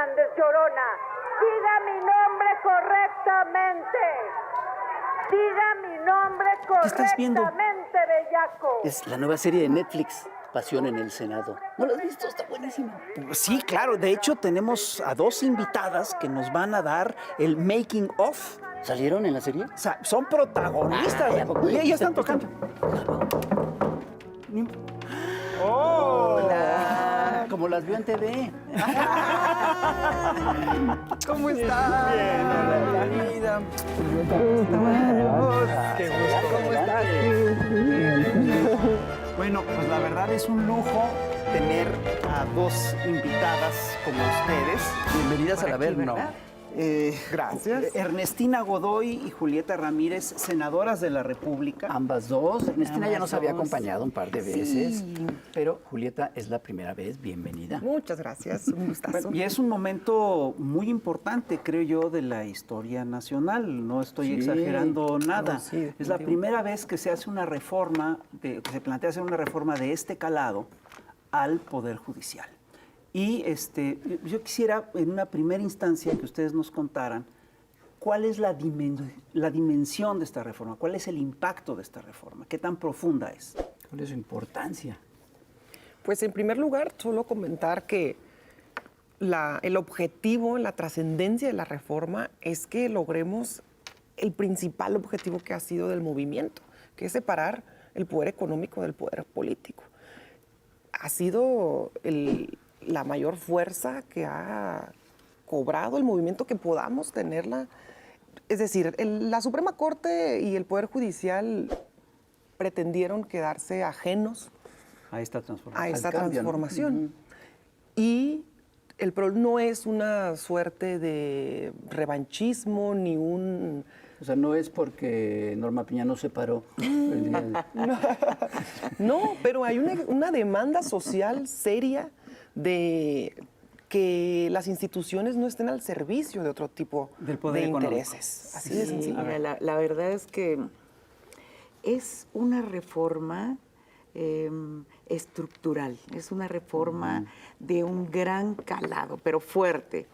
Hernández Llorona. Diga mi nombre correctamente. Diga mi nombre ¿Qué estás viendo? correctamente, bellaco. Es la nueva serie de Netflix, Pasión en el Senado. ¿No la has visto? Está buenísima. Sí, claro. De hecho, tenemos a 2 invitadas que nos van a dar el making of. ¿Salieron en la serie? O sea, son protagonistas. Ya están tocando. Hola. Como las vio en TV. ¿Cómo estás? Bien, hola, vida. Qué gusto. ¿Cómo estás? Bueno, pues la verdad es un lujo tener a 2 invitadas como ustedes. Bienvenidas a la Verno. Gracias. Ernestina Godoy y Julieta Ramírez, senadoras de la República. Ambas dos. Ernestina ya nos había dos. acompañado un par de veces, pero Julieta es la primera vez. Bienvenida. Muchas gracias, un gustazo. Bueno, y es un momento muy importante, creo yo, de la historia nacional. No estoy Sí. exagerando nada. No, sí, es la definitivo. primera vez que se hace una reforma, que se plantea hacer una reforma de este calado al Poder Judicial. Y yo quisiera, en una primera instancia, que ustedes nos contaran cuál es la dimensión de esta reforma, cuál es el impacto de esta reforma, qué tan profunda es. ¿Cuál es su importancia? Pues en primer lugar, solo comentar que el objetivo, la trascendencia de la reforma es que logremos el principal objetivo que ha sido del movimiento, que es separar el poder económico del poder político. Ha sido la mayor fuerza que ha cobrado el movimiento, que podamos tenerla. Es decir, la Suprema Corte y el Poder Judicial pretendieron quedarse ajenos A esta transformación. a esta Al cambio, ¿no? transformación. Y el problema no es una suerte de revanchismo ni un... O sea, no es porque Norma Piña no se paró el día de... No, pero hay una demanda social seria de que las instituciones no estén al servicio de otro tipo Del poder de económico. intereses. Así de Sí, sencillo. mira, la verdad es que es una reforma estructural, es una reforma de un gran calado, pero fuerte.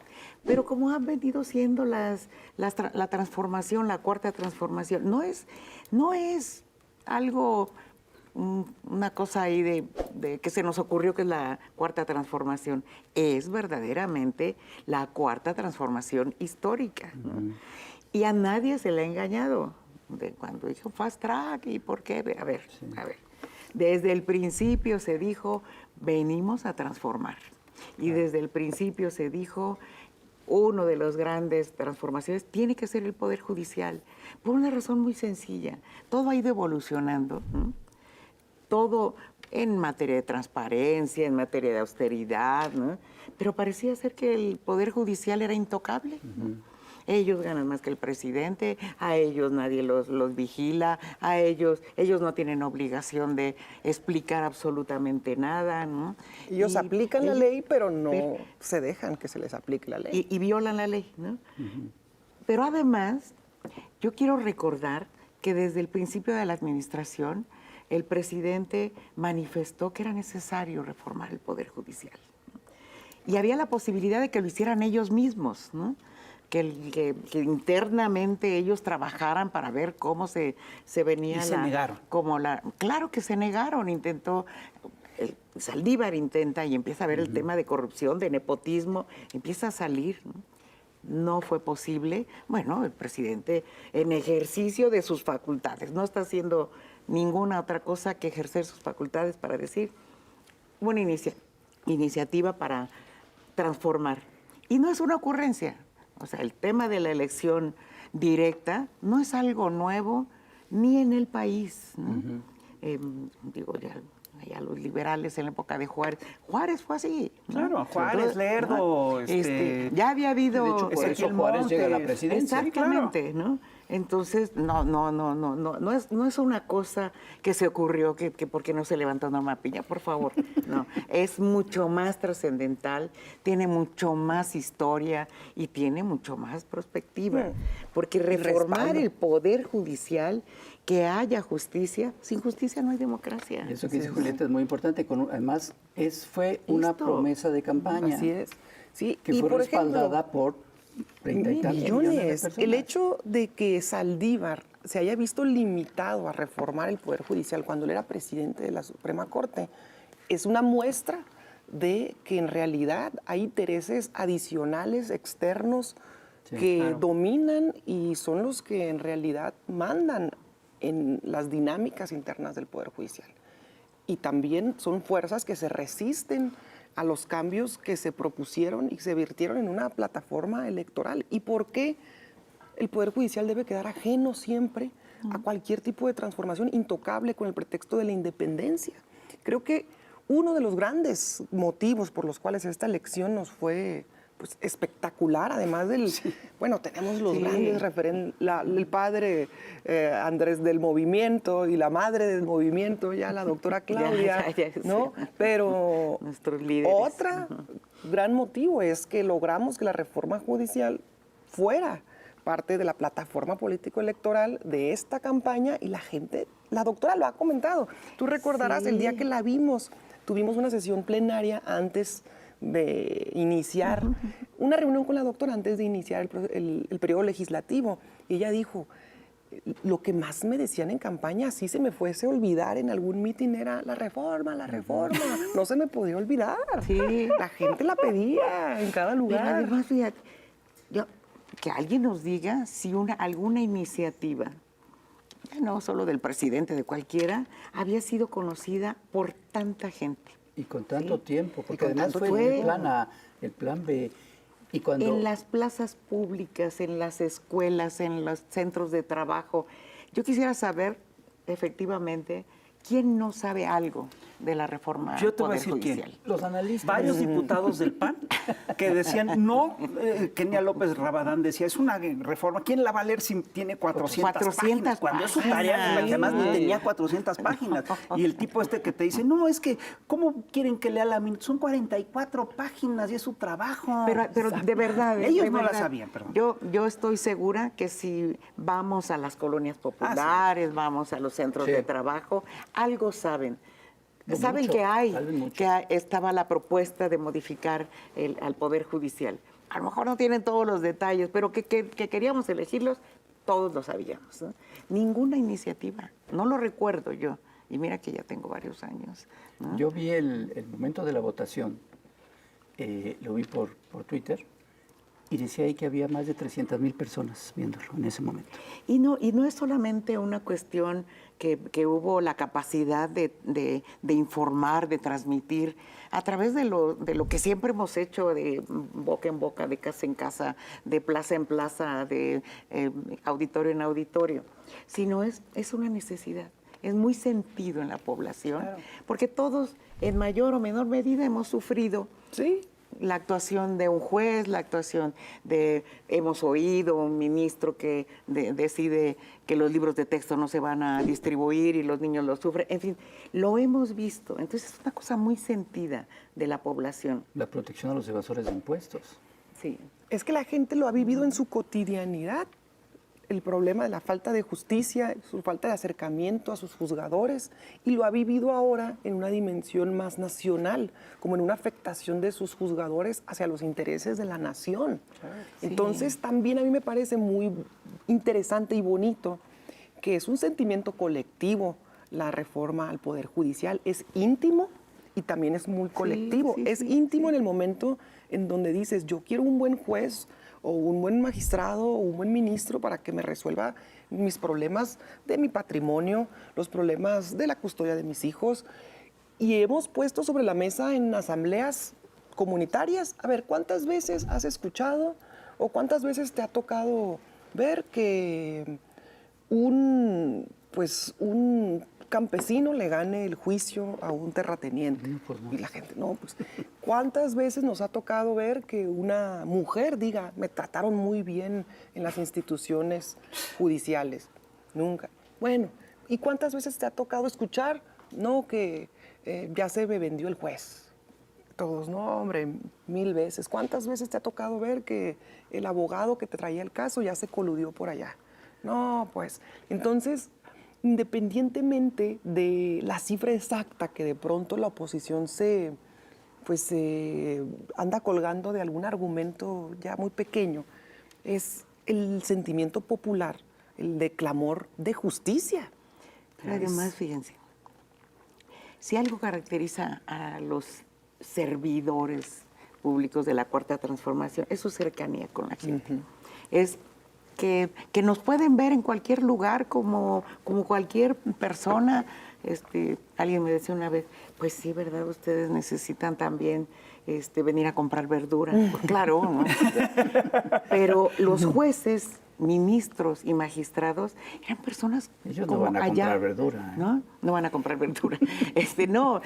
Pero como han venido siendo la transformación, la cuarta transformación, no es algo, una cosa ahí de que se nos ocurrió que es la cuarta transformación, es verdaderamente la cuarta transformación histórica, ¿no? Y a nadie se le ha engañado. De cuando dijo fast track y por qué, a ver. Desde el principio se dijo, venimos a transformar. Y desde el principio se dijo, uno de las grandes transformaciones tiene que ser el Poder Judicial. Por una razón muy sencilla. Todo ha ido evolucionando, ¿no? Todo en materia de transparencia, en materia de austeridad, ¿no? Pero parecía ser que el Poder Judicial era intocable. Ellos ganan más que el presidente, a ellos nadie los vigila, a ellos no tienen obligación de explicar absolutamente nada, ¿no? Ellos Y aplican la ellos- ley, pero no pero- se dejan que se les aplique la ley. y violan la ley, ¿no? Pero además, yo quiero recordar que desde el principio de la administración, el presidente manifestó que era necesario reformar el Poder Judicial, ¿no? Y había la posibilidad de que lo hicieran ellos mismos, ¿no? Que internamente ellos trabajaran para ver cómo se venía Y se negaron. Claro que se negaron, Saldívar intenta y empieza a ver el tema de corrupción, de nepotismo, empieza a salir, ¿no? No fue posible. Bueno, el presidente, en ejercicio de sus facultades, no está haciendo ninguna otra cosa que ejercer sus facultades para decir una iniciativa para transformar. Y no es una ocurrencia. O sea, el tema de la elección directa no es algo nuevo ni en el país, ¿no? Digo, ya los liberales en la época de Juárez. Juárez fue así, ¿no? Claro, Juárez, Lerdo, ya había habido... De hecho, por eso Ezequiel Juárez llega a la Montes. presidencia. Exactamente, ¿no? Entonces, no es una cosa que se ocurrió que porque no se levantó Norma Piña, por favor. No, es mucho más trascendental, tiene mucho más historia y tiene mucho más perspectiva. Porque reformar respaldo. el Poder Judicial, que haya justicia, sin justicia no hay democracia. Eso que dice Julieta es muy importante. Además, fue una Esto. promesa de campaña. Así es. Sí, Que y fue por ejemplo, respaldada por 30 y tantos millones de millones. personas. El hecho de que Saldívar se haya visto limitado a reformar el Poder Judicial cuando él era presidente de la Suprema Corte es una muestra de que en realidad hay intereses adicionales, externos, Sí, que claro. dominan y son los que en realidad mandan en las dinámicas internas del Poder Judicial. Y también son fuerzas que se resisten a los cambios que se propusieron y se virtieron en una plataforma electoral. ¿Y por qué el Poder Judicial debe quedar ajeno siempre a cualquier tipo de transformación intocable con el pretexto de la independencia? Creo que uno de los grandes motivos por los cuales esta elección nos fue pues, espectacular, además del, bueno, tenemos los grandes referentes, el padre Andrés del movimiento y la madre del movimiento, ya la doctora Claudia, ¿no? Sí. Pero Nuestros líderes. otro gran motivo es que logramos que la reforma judicial fuera parte de la plataforma político-electoral de esta campaña y la gente, la doctora lo ha comentado. Tú recordarás el día que la vimos, tuvimos una sesión plenaria antes de iniciar, una reunión con la doctora antes de iniciar el periodo legislativo. Y ella dijo, lo que más me decían en campaña, si se me fuese a olvidar en algún mitin, era la reforma, no se me podía olvidar. Sí. La gente la pedía en cada Pero lugar. además, fíjate, que alguien nos diga si alguna iniciativa, ya no solo del presidente, de cualquiera, había sido conocida por tanta gente. Y con tanto tiempo, porque con además tanto fue el tiempo. plan A, el plan B. Y cuando En las plazas públicas, en las escuelas, en los centros de trabajo. Yo quisiera saber, efectivamente, quién no sabe algo de la reforma Yo al te voy a Poder decir quién. Judicial. los analistas... Varios diputados del PAN que decían, no, Kenia López Rabadán decía, es una reforma, ¿quién la va a leer si tiene 400 páginas? Cuando es su tarea, páginas. además ni tenía 400 páginas. Y el tipo este que te dice, no, es que, ¿cómo quieren que lea la minuta? Son 44 páginas y es su trabajo. Pero de verdad. Ellos de no la verdad, sabían, perdón. Yo estoy segura que si vamos a las colonias populares, vamos a los centros Sí. de trabajo, algo saben. No Saben mucho, que hay, saben mucho. estaba la propuesta de modificar al Poder Judicial. A lo mejor no tienen todos los detalles, pero que queríamos elegirlos, todos lo sabíamos, ¿no? Ninguna iniciativa, no lo recuerdo yo. Y mira que ya tengo varios años, ¿no? Yo vi el momento de la votación, lo vi por Twitter, y decía ahí que había más de 300,000 personas viéndolo en ese momento. Y no es solamente una cuestión que hubo la capacidad de informar, de transmitir, a través de lo que siempre hemos hecho, de boca en boca, de casa en casa, de plaza en plaza, de auditorio en auditorio, sino es una necesidad. Es muy sentido en la población, porque todos, en mayor o menor medida, hemos sufrido Sí. la actuación de un juez, la actuación hemos oído un ministro que decide que los libros de texto no se van a distribuir y los niños lo sufren, en fin, lo hemos visto. Entonces es una cosa muy sentida de la población. La protección a los evasores de impuestos. Sí. Es que la gente lo ha vivido en su cotidianidad. El problema de la falta de justicia, su falta de acercamiento a sus juzgadores, y lo ha vivido ahora en una dimensión más nacional, como en una afectación de sus juzgadores hacia los intereses de la nación. Entonces, también a mí me parece muy interesante y bonito que es un sentimiento colectivo la reforma al Poder Judicial. Es íntimo y también es muy colectivo. Es íntimo en el momento en donde dices, yo quiero un buen juez o un buen magistrado o un buen ministro para que me resuelva mis problemas de mi patrimonio, los problemas de la custodia de mis hijos. Y hemos puesto sobre la mesa en asambleas comunitarias, a ver, ¿cuántas veces has escuchado o cuántas veces te ha tocado ver que un campesino le gane el juicio a un terrateniente? Y la gente, no, pues, ¿cuántas veces nos ha tocado ver que una mujer diga, me trataron muy bien en las instituciones judiciales? Nunca. Bueno, ¿y cuántas veces te ha tocado escuchar, no, que ya se me vendió el juez? Todos, no, hombre, 1000 veces. ¿Cuántas veces te ha tocado ver que el abogado que te traía el caso ya se coludió por allá? No, pues, entonces, independientemente de la cifra exacta que de pronto la oposición se pues anda colgando de algún argumento ya muy pequeño. Es el sentimiento popular, el de clamor de justicia. Pero además, fíjense, si algo caracteriza a los servidores públicos de la Cuarta Transformación es su cercanía con la gente. Es que nos pueden ver en cualquier lugar como cualquier persona. Alguien me decía una vez, pues sí, ¿verdad? Ustedes necesitan también venir a comprar verdura. Pues claro, ¿no? Pero los jueces, ministros y magistrados eran personas Ellos como no van a allá, comprar verdura. ¿no? No van a comprar verdura. No,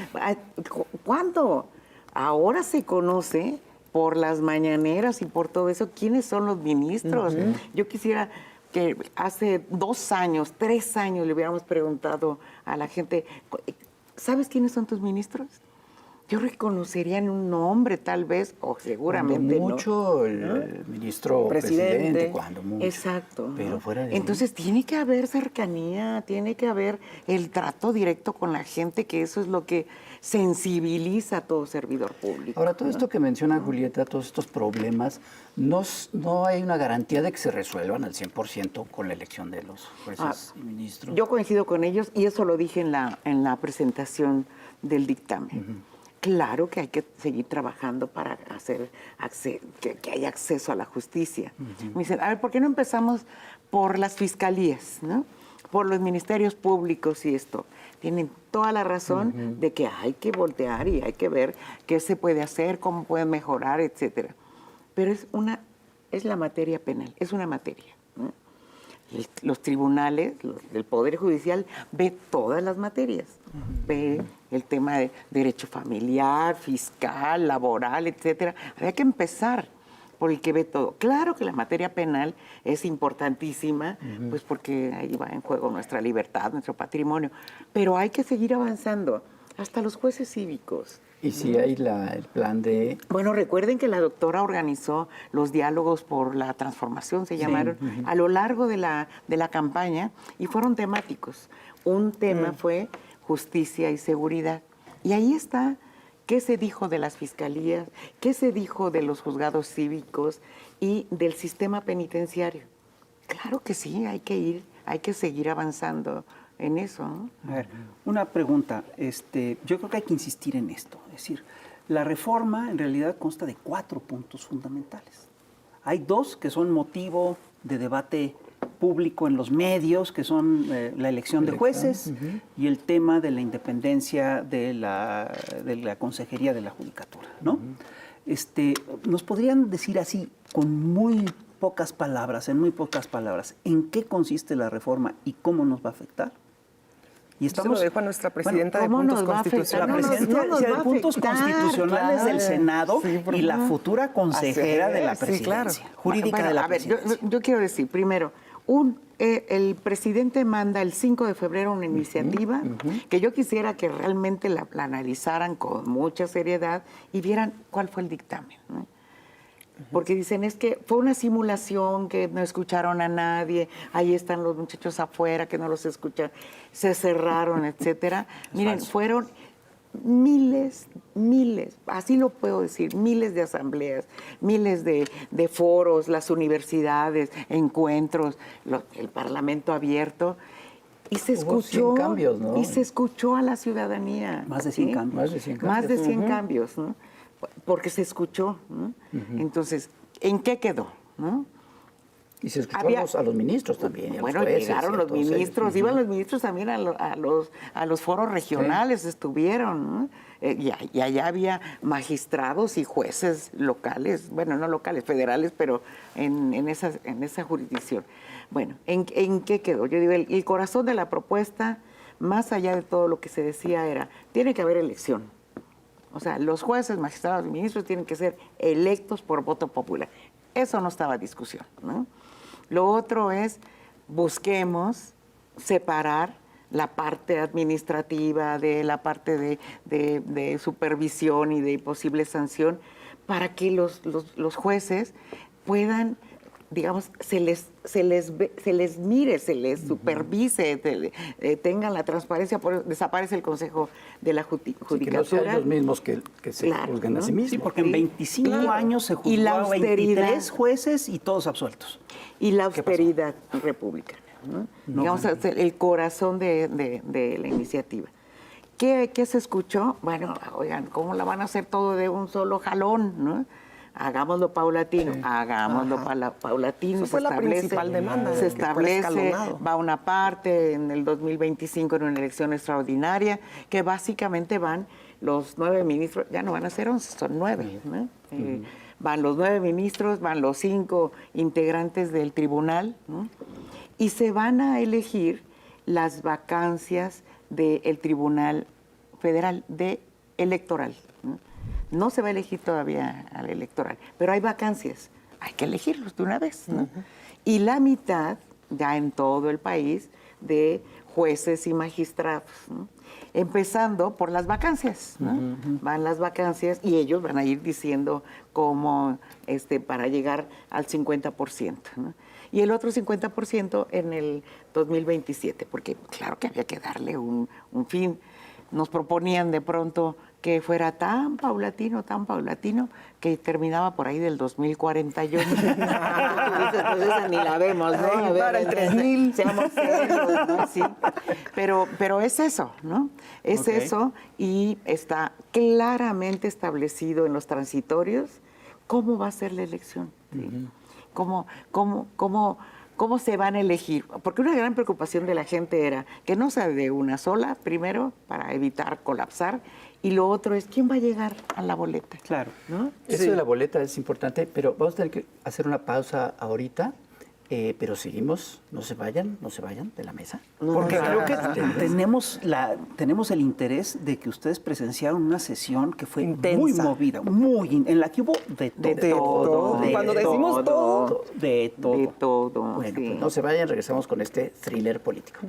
¿cuándo? Ahora se conoce por las mañaneras y por todo eso quiénes son los ministros. Yo quisiera que hace 2 años, 3 años le hubiéramos preguntado a la gente, ¿sabes quiénes son tus ministros? Yo reconocería en un nombre tal vez, o seguramente Cuando mucho, el ministro presidente, cuando mucho. Exacto. Pero fuera de Entonces tiene que haber cercanía, tiene que haber el trato directo con la gente, que eso es lo que sensibiliza a todo servidor público. Ahora, todo esto que menciona Julieta, todos estos problemas, no hay una garantía de que se resuelvan al 100% con la elección de los jueces y ministros. Yo coincido con ellos y eso lo dije en la presentación del dictamen. Claro que hay que seguir trabajando para hacer que haya acceso a la justicia. Me dicen, a ver, ¿por qué no empezamos por las fiscalías, ¿no? Por los ministerios públicos y esto? Tienen toda la razón de que hay que voltear y hay que ver qué se puede hacer, cómo pueden mejorar, etcétera. Pero es la materia penal, es una materia, ¿no? Los tribunales, el Poder Judicial ve todas las materias. Ve el tema de derecho familiar, fiscal, laboral, etcétera. Había que empezar por el que ve todo. Claro que la materia penal es importantísima, pues porque ahí va en juego nuestra libertad, nuestro patrimonio. Pero hay que seguir avanzando. Hasta los jueces cívicos. Y si hay el plan de... Bueno, recuerden que la doctora organizó los diálogos por la transformación, se llamaron, a lo largo de la campaña, y fueron temáticos. Un tema fue justicia y seguridad. Y ahí está qué se dijo de las fiscalías, qué se dijo de los juzgados cívicos y del sistema penitenciario. Claro que sí, hay que seguir avanzando en eso, ¿no? A ver, una pregunta. Yo creo que hay que insistir en esto. Es decir, la reforma en realidad consta de 4 puntos fundamentales. Hay 2 que son motivo de debate público en los medios, que son la elección de jueces y el tema de la independencia de la Consejería de la Judicatura, ¿no? ¿Nos podrían decir así, con muy pocas palabras, en qué consiste la reforma y cómo nos va a afectar? Y estamos, se lo dejo a nuestra presidenta de ¿cómo puntos nos va a afectar? constitucionales. La presidenta de puntos constitucionales claro. del Senado y la futura consejera de la presidencia, claro. jurídica Bueno, de la a ver, presidencia. yo quiero decir, primero, el presidente manda el 5 de febrero una iniciativa que yo quisiera que realmente la analizaran con mucha seriedad y vieran cuál fue el dictamen, ¿no? Porque dicen, es que fue una simulación, que no escucharon a nadie, ahí están los muchachos afuera que no los escuchan, se cerraron, etcétera. Miren, fueron miles, así lo puedo decir, miles de asambleas, miles de foros, las universidades, encuentros, el Parlamento abierto. Y se escuchó, Hubo 100 cambios, ¿no? Y se escuchó a la ciudadanía. Más de 100 ¿sí? cambios. Más de 100 cambios. Más de 100 cambios, ¿no? Porque se escuchó, ¿no? Entonces, ¿en qué quedó? ¿no? Y se escuchó a los ministros también. Y a bueno, los jueces, llegaron los ministros, ellos. iban los ministros también a los foros regionales, estuvieron, ¿no? Y allá había magistrados y jueces locales, bueno, no locales, federales, pero en esa jurisdicción. Bueno, ¿en qué quedó? Yo digo, el corazón de la propuesta, más allá de todo lo que se decía, era, tiene que haber elección. O sea, los jueces, magistrados y ministros tienen que ser electos por voto popular. Eso no estaba en discusión, ¿no? Lo otro es, busquemos separar la parte administrativa de la parte de supervisión y de posible sanción para que los jueces puedan digamos, se les mire, se les supervise, tengan la transparencia, desaparece el Consejo de la Judicatura. Que no sean los mismos que se Claro, juzgan a ¿no? sí mismos. Sí, porque en 25 años se Y la juzgó a austeridad. 23 jueces y todos absueltos. Y la austeridad republicana, ¿no? Digamos, es el corazón de la iniciativa. ¿Qué se escuchó? Bueno, oigan, ¿cómo la van a hacer todo de un solo jalón, no? Hagámoslo paulatino, paulatino. Esa fue la principal demanda, Se que fuera establece, escalonado. va una parte en el 2025 en una elección extraordinaria, que básicamente van los 9 ministros, ya no van a ser 11, son 9, ¿no? Van los 9 ministros, van los 5 integrantes del tribunal, ¿no? Y se van a elegir las vacancias del Tribunal Federal Electoral, ¿no? No se va a elegir todavía al electoral, pero hay vacancias, hay que elegirlos de una vez, ¿no? Y la mitad, ya en todo el país, de jueces y magistrados, ¿no? Empezando por las vacancias, ¿no? Van las vacancias y ellos van a ir diciendo cómo para llegar al 50%, ¿no? Y el otro 50% en el 2027, porque claro que había que darle un fin. Nos proponían de pronto que fuera tan paulatino, que terminaba por ahí del 2048. Entonces ni la vemos, ¿no? Ay, para el 3000. Seamos serios, ¿no? Sí. Pero es eso, ¿no? Es eso, y está claramente establecido en los transitorios cómo va a ser la elección. ¿Sí? ¿Cómo se van a elegir? Porque una gran preocupación de la gente era que no sea de una sola, primero, para evitar colapsar, y lo otro es quién va a llegar a la boleta. Claro. ¿No? Eso de la boleta es importante, pero vamos a tener que hacer una pausa ahorita, pero seguimos, no se vayan de la mesa. Porque creo que tenemos el interés de que ustedes presenciaron una sesión que fue Intensa. muy movida, en la que hubo de todo. De Cuando decimos todo, de todo. De todo. Bueno, sí. pues no se vayan, regresamos con este thriller político.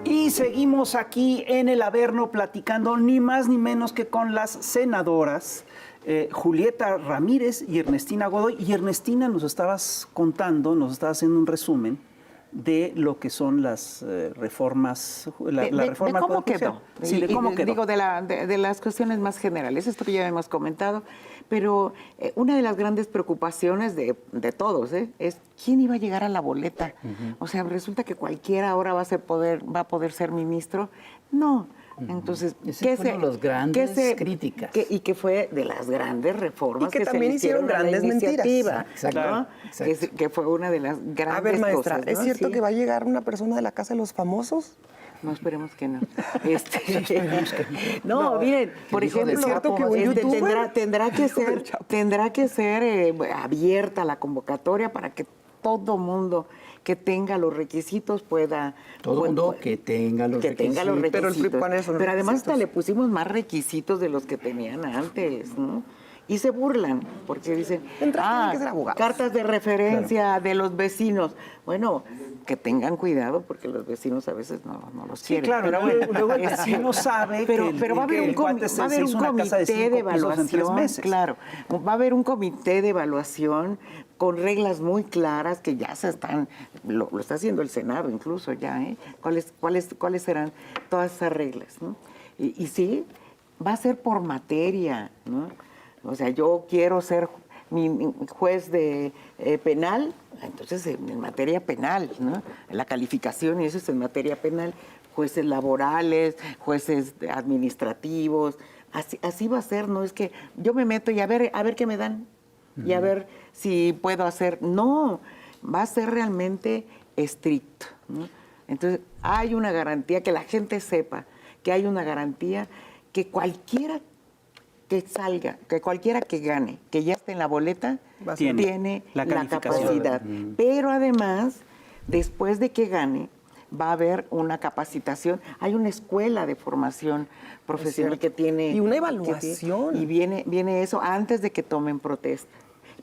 Y seguimos aquí en el Averno platicando ni más ni menos que con las senadoras Julieta Ramírez y Ernestina Godoy. Y Ernestina, nos estabas contando, nos estabas haciendo un resumen de lo que son las reformas, la reforma de cómo al Poder quedó. Judicial. Sí, de cómo quedó. Digo, de las cuestiones más generales, esto que ya hemos comentado, pero una de las grandes preocupaciones de todos es quién iba a llegar a la boleta. O sea, resulta que cualquiera ahora va a poder ser ministro. No. Entonces, Ese fueron los grandes críticas. Y que fue de las grandes reformas Y que se también le hicieron a la grandes mentiras. iniciativa, Exacto. ¿no? Exacto. Que fue una de las grandes a ver, maestra, cosas, ¿no? ¿es cierto Sí. que va a llegar una persona de la Casa de los Famosos? No, esperemos que no. No, miren, por hijo de ejemplo, cierto que un youtuber. tendrá que ser abierta la convocatoria para que todo mundo que tenga los requisitos pueda... Todo mundo que tenga los requisitos. Pero el PRI pone eso, Pero además hasta requisitos. le pusimos más requisitos de los que tenían antes, ¿no? Y se burlan, porque dicen, Tienen que ser abogados. cartas de referencia de los vecinos. Bueno, que tengan cuidado, porque los vecinos a veces no los Sí, quieren. claro, luego el vecino sabe pero que va a haber el cuate va a haber hizo un una casa de comité 5 de pisos en 3 evaluación, meses. claro, va a haber un comité de evaluación con reglas muy claras que ya se están, lo está haciendo el Senado incluso ya, ¿eh? ¿Cuáles serán todas esas reglas, ¿no? Y sí, va a ser por materia, ¿no? O sea, yo quiero ser mi juez de penal, entonces en materia penal, ¿no? La calificación y eso es en materia penal, jueces laborales, jueces administrativos, así va a ser, no es que yo me meto y a ver qué me dan y a ver si puedo hacer, no, va a ser realmente estricto, ¿no? Entonces hay una garantía, que la gente sepa que hay una garantía que cualquiera que salga, que cualquiera que gane, que ya esté en la boleta, tiene la la calificación. capacidad. Pero además, después de que gane, va a haber una capacitación. Hay una escuela de formación profesional que tiene... Y una evaluación. Y viene eso antes de que tomen protesta.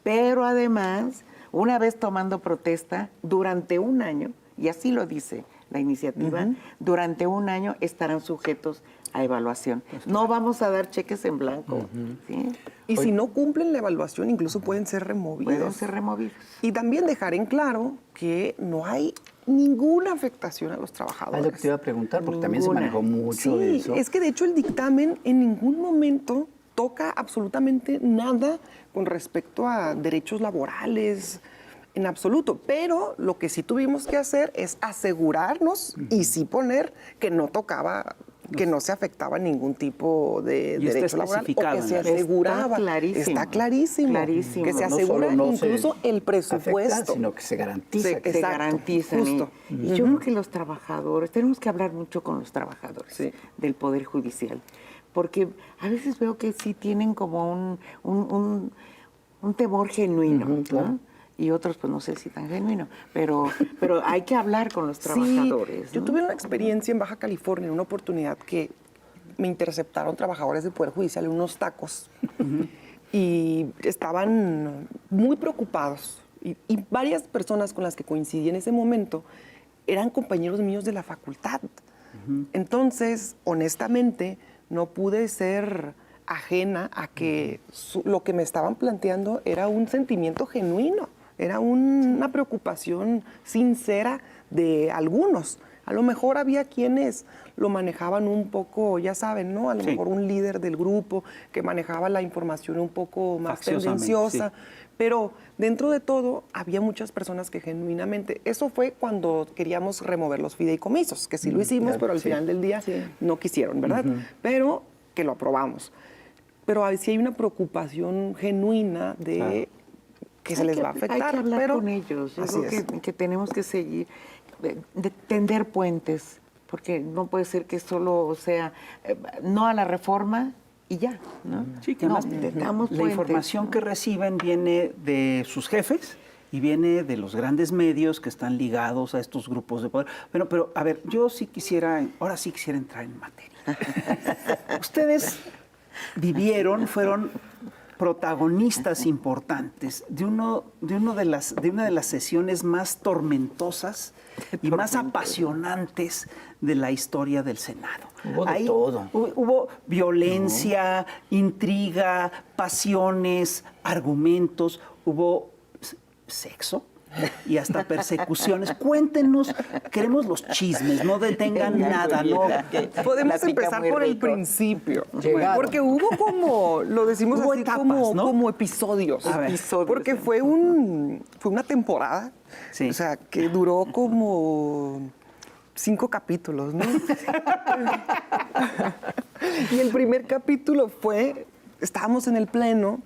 Pero además, una vez tomando protesta, durante un año, y así lo dice la iniciativa, durante un año estarán sujetos a evaluación. No vamos a dar cheques en blanco. ¿Sí? Y si no cumplen la evaluación, incluso pueden ser removidos. Pueden ser removidos. Y también dejar en claro que no hay ninguna afectación a los trabajadores. Es lo que te iba a preguntar, porque también se manejó mucho de eso. Es que de hecho el dictamen en ningún momento toca absolutamente nada con respecto a derechos laborales, en absoluto. Pero lo que sí tuvimos que hacer es asegurarnos y sí poner que no tocaba, que no se afectaba ningún tipo de Y está derecho laboral, o especificado que en se la ley. aseguraba. Está clarísimo. clarísimo. Que se No asegura solo no se incluso el presupuesto. afecta, sino que se garantiza. Sí, Se exacto, garantizan. justo. Y yo creo que los trabajadores, tenemos que hablar mucho con los trabajadores Sí. del Poder Judicial, porque a veces veo que sí tienen como un temor genuino, Ujú, claro. ¿no? Y otros, pues no sé si tan genuino, pero hay que hablar con los trabajadores. Sí, yo ¿no? tuve una experiencia en Baja California, en una oportunidad que me interceptaron trabajadores del Poder Judicial en unos tacos y estaban muy preocupados. Y varias personas con las que coincidí en ese momento eran compañeros míos de la facultad. Entonces, honestamente, no pude ser ajena a que lo que me estaban planteando era un sentimiento genuino, era una preocupación sincera de algunos. A lo mejor había quienes lo manejaban un poco, ya saben, ¿no? A lo Sí. mejor un líder del grupo que manejaba la información un poco más Facciosamente, tendenciosa. sí. Pero dentro de todo, había muchas personas que genuinamente... Eso fue cuando queríamos remover los fideicomisos, que sí lo hicimos, claro, pero al sí. final del día no quisieron, ¿verdad? Pero que lo aprobamos. Pero sí hay una preocupación genuina de que se les va a afectar. Hay que hablar pero con ellos. Yo así creo es. que tenemos que seguir, de tender puentes, porque no puede ser que solo sea no a la reforma y ya, ¿no? Sí, que no, además tendamos la puentes, información ¿no? que reciben viene de sus jefes y viene de los grandes medios que están ligados a estos grupos de poder. Pero a ver, yo sí quisiera, ahora sí quisiera entrar en materia. Ustedes fueron protagonistas importantes de una de las sesiones más tormentosas y más apasionantes de la historia del Senado. Hubo de todo. Hubo violencia, intriga, pasiones, argumentos, hubo sexo y hasta persecuciones. Cuéntenos, queremos los chismes, no detengan nada, ¿no? Podemos Platica empezar muy por el rico. principio. Llegaron. Porque hubo como, lo decimos Hubo así, etapas, como, ¿no? como episodios. A ver. Episodios. Porque fue una temporada, Sí. o sea, que duró como 5 capítulos, ¿no? Y el primer capítulo fue, estábamos en el pleno,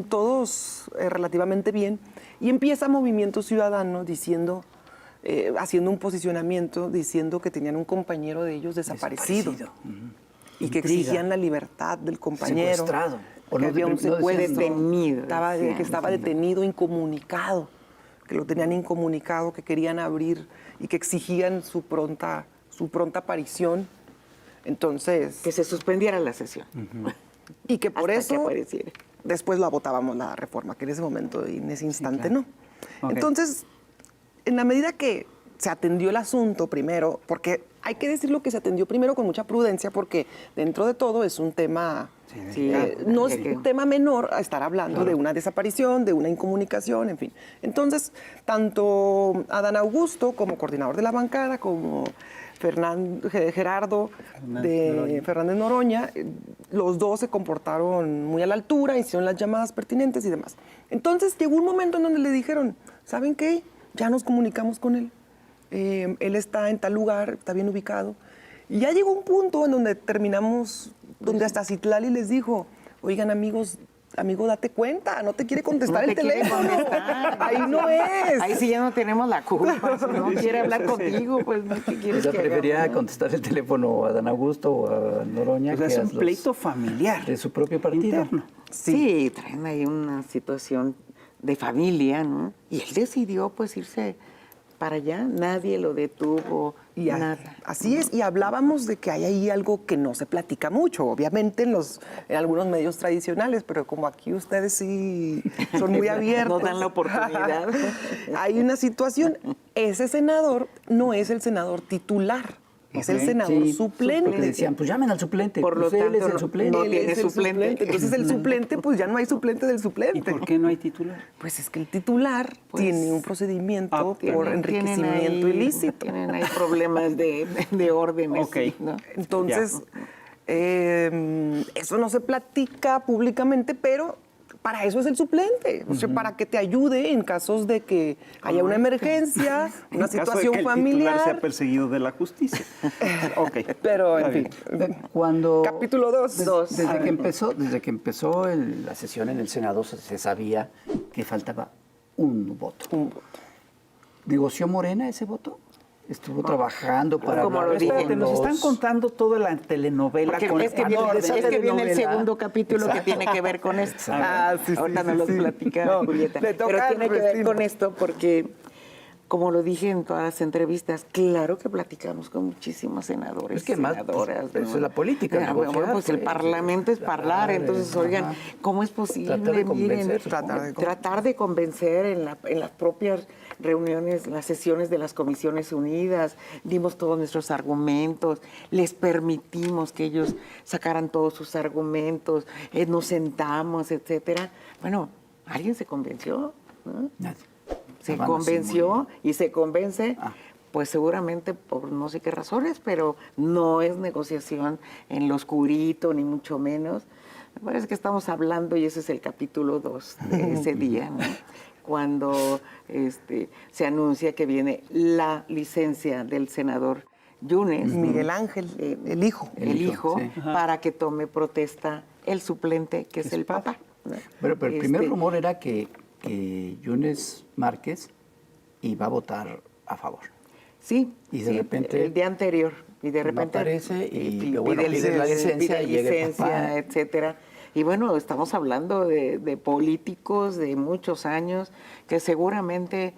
todos relativamente bien, y empieza Movimiento Ciudadano diciendo, haciendo un posicionamiento, diciendo que tenían un compañero de ellos desaparecido. Y que Intriga. exigían la libertad del compañero. Secuestrado. O Que no, había un no decían secuestro. detenido, decían. Que estaba detenido, incomunicado. Que lo tenían incomunicado, que querían abrir y que exigían su pronta aparición. Entonces, Que se suspendiera la sesión. y que por hasta que eso apareciera. después la votábamos la reforma, que en ese momento y en ese instante claro. no. Ok. Entonces, en la medida que se atendió el asunto primero, porque hay que decirlo que se atendió primero con mucha prudencia, porque dentro de todo es un tema, Sí, no hay es que- un tema menor a estar hablando de una desaparición, de una incomunicación, en fin. Entonces, tanto Adán Augusto como coordinador de la bancada, como Gerardo Fernández Noroña, los dos se comportaron muy a la altura, hicieron las llamadas pertinentes y demás. Entonces llegó un momento en donde le dijeron, ¿saben qué? Ya nos comunicamos con él. Él está en tal lugar, está bien ubicado. Y ya llegó un punto en donde terminamos, donde hasta Citlali les dijo, oigan amigos, amigo, date cuenta, no te quiere contestar No el te quiere teléfono. contestar. Ahí no es. Ahí sí ya no tenemos la culpa. Si no quiere hablar contigo, pues ¿qué O quieres sea, que prefería hagamos, no? contestar el teléfono a Adán Augusto o a Noroña O sea, que es a un los pleito familiar. de su propio partido. interno. Sí, traen ahí una situación de familia, ¿no? Y él decidió pues irse para allá, nadie lo detuvo, nada. Así es, y hablábamos de que hay ahí algo que no se platica mucho, obviamente en algunos medios tradicionales, pero como aquí ustedes sí son muy abiertos. Nos dan la oportunidad. Hay una situación, ese senador no es el senador titular. Es el senador suplente. Porque decían, pues llamen al suplente. Por lo pues él tanto, es el suplente. no Él tiene es el suplente. Entonces el suplente, pues ya no hay suplente del ¿Y suplente. por qué no hay titular? Pues es que el titular Pues, tiene un procedimiento por Tienen enriquecimiento ahí- ilícito. Tienen ahí problemas de órdenes. Ok. ¿no? Entonces, eso no se platica públicamente, pero para eso es el suplente, o sea, para que te ayude en casos de que haya una emergencia, una En caso de situación que el familiar. titular sea perseguido de la justicia. Ok. Pero, en Está fin. bien. Cuando Capítulo 2. desde que empezó la sesión en el Senado se sabía que faltaba un voto. ¿Negoció Morena ese voto? ¿Estuvo trabajando para como hablar lo dije, con Nos los- están contando toda la telenovela. Porque con es que, en viene, orden. es que viene el Telenovela. segundo capítulo que tiene que ver con esto. Sí, Ahorita sí, nos lo sí. platica No, Julieta. le Pero toca tiene a que ver Cristina. con esto porque, como lo dije en todas las entrevistas, claro que platicamos con muchísimos senadores, Es que más, senadoras. pues, eso es la política, Bueno, negociar, pues el pues, parlamento es hablar, hablar. Entonces, oigan, ajá. ¿cómo es posible? Tratar de convencer, Miren, supongo. tratar de convencer en las propias reuniones, las sesiones de las Comisiones Unidas, dimos todos nuestros argumentos, les permitimos que ellos sacaran todos sus argumentos, nos sentamos, etcétera. Bueno, ¿alguien se convenció? ¿No? Nadie. Se Estaban así convenció muy- y se convence, pues seguramente por no sé qué razones, pero no es negociación en lo oscurito, ni mucho menos. Me parece que estamos hablando, y ese es el capítulo 2 de ese día, ¿no? Cuando se anuncia que viene la licencia del senador Yunes, Miguel Ángel, el hijo. el hijo, sí. para que tome protesta el suplente, que es el papá. ¿no? Pero el primer Este, rumor era que Yunes Márquez iba a votar a favor. Sí, Y de sí, repente el día anterior, y de no repente aparece y, bueno, pide pide la licencia y llega el licencia, papá. etcétera. Y bueno, estamos hablando de políticos de muchos años que seguramente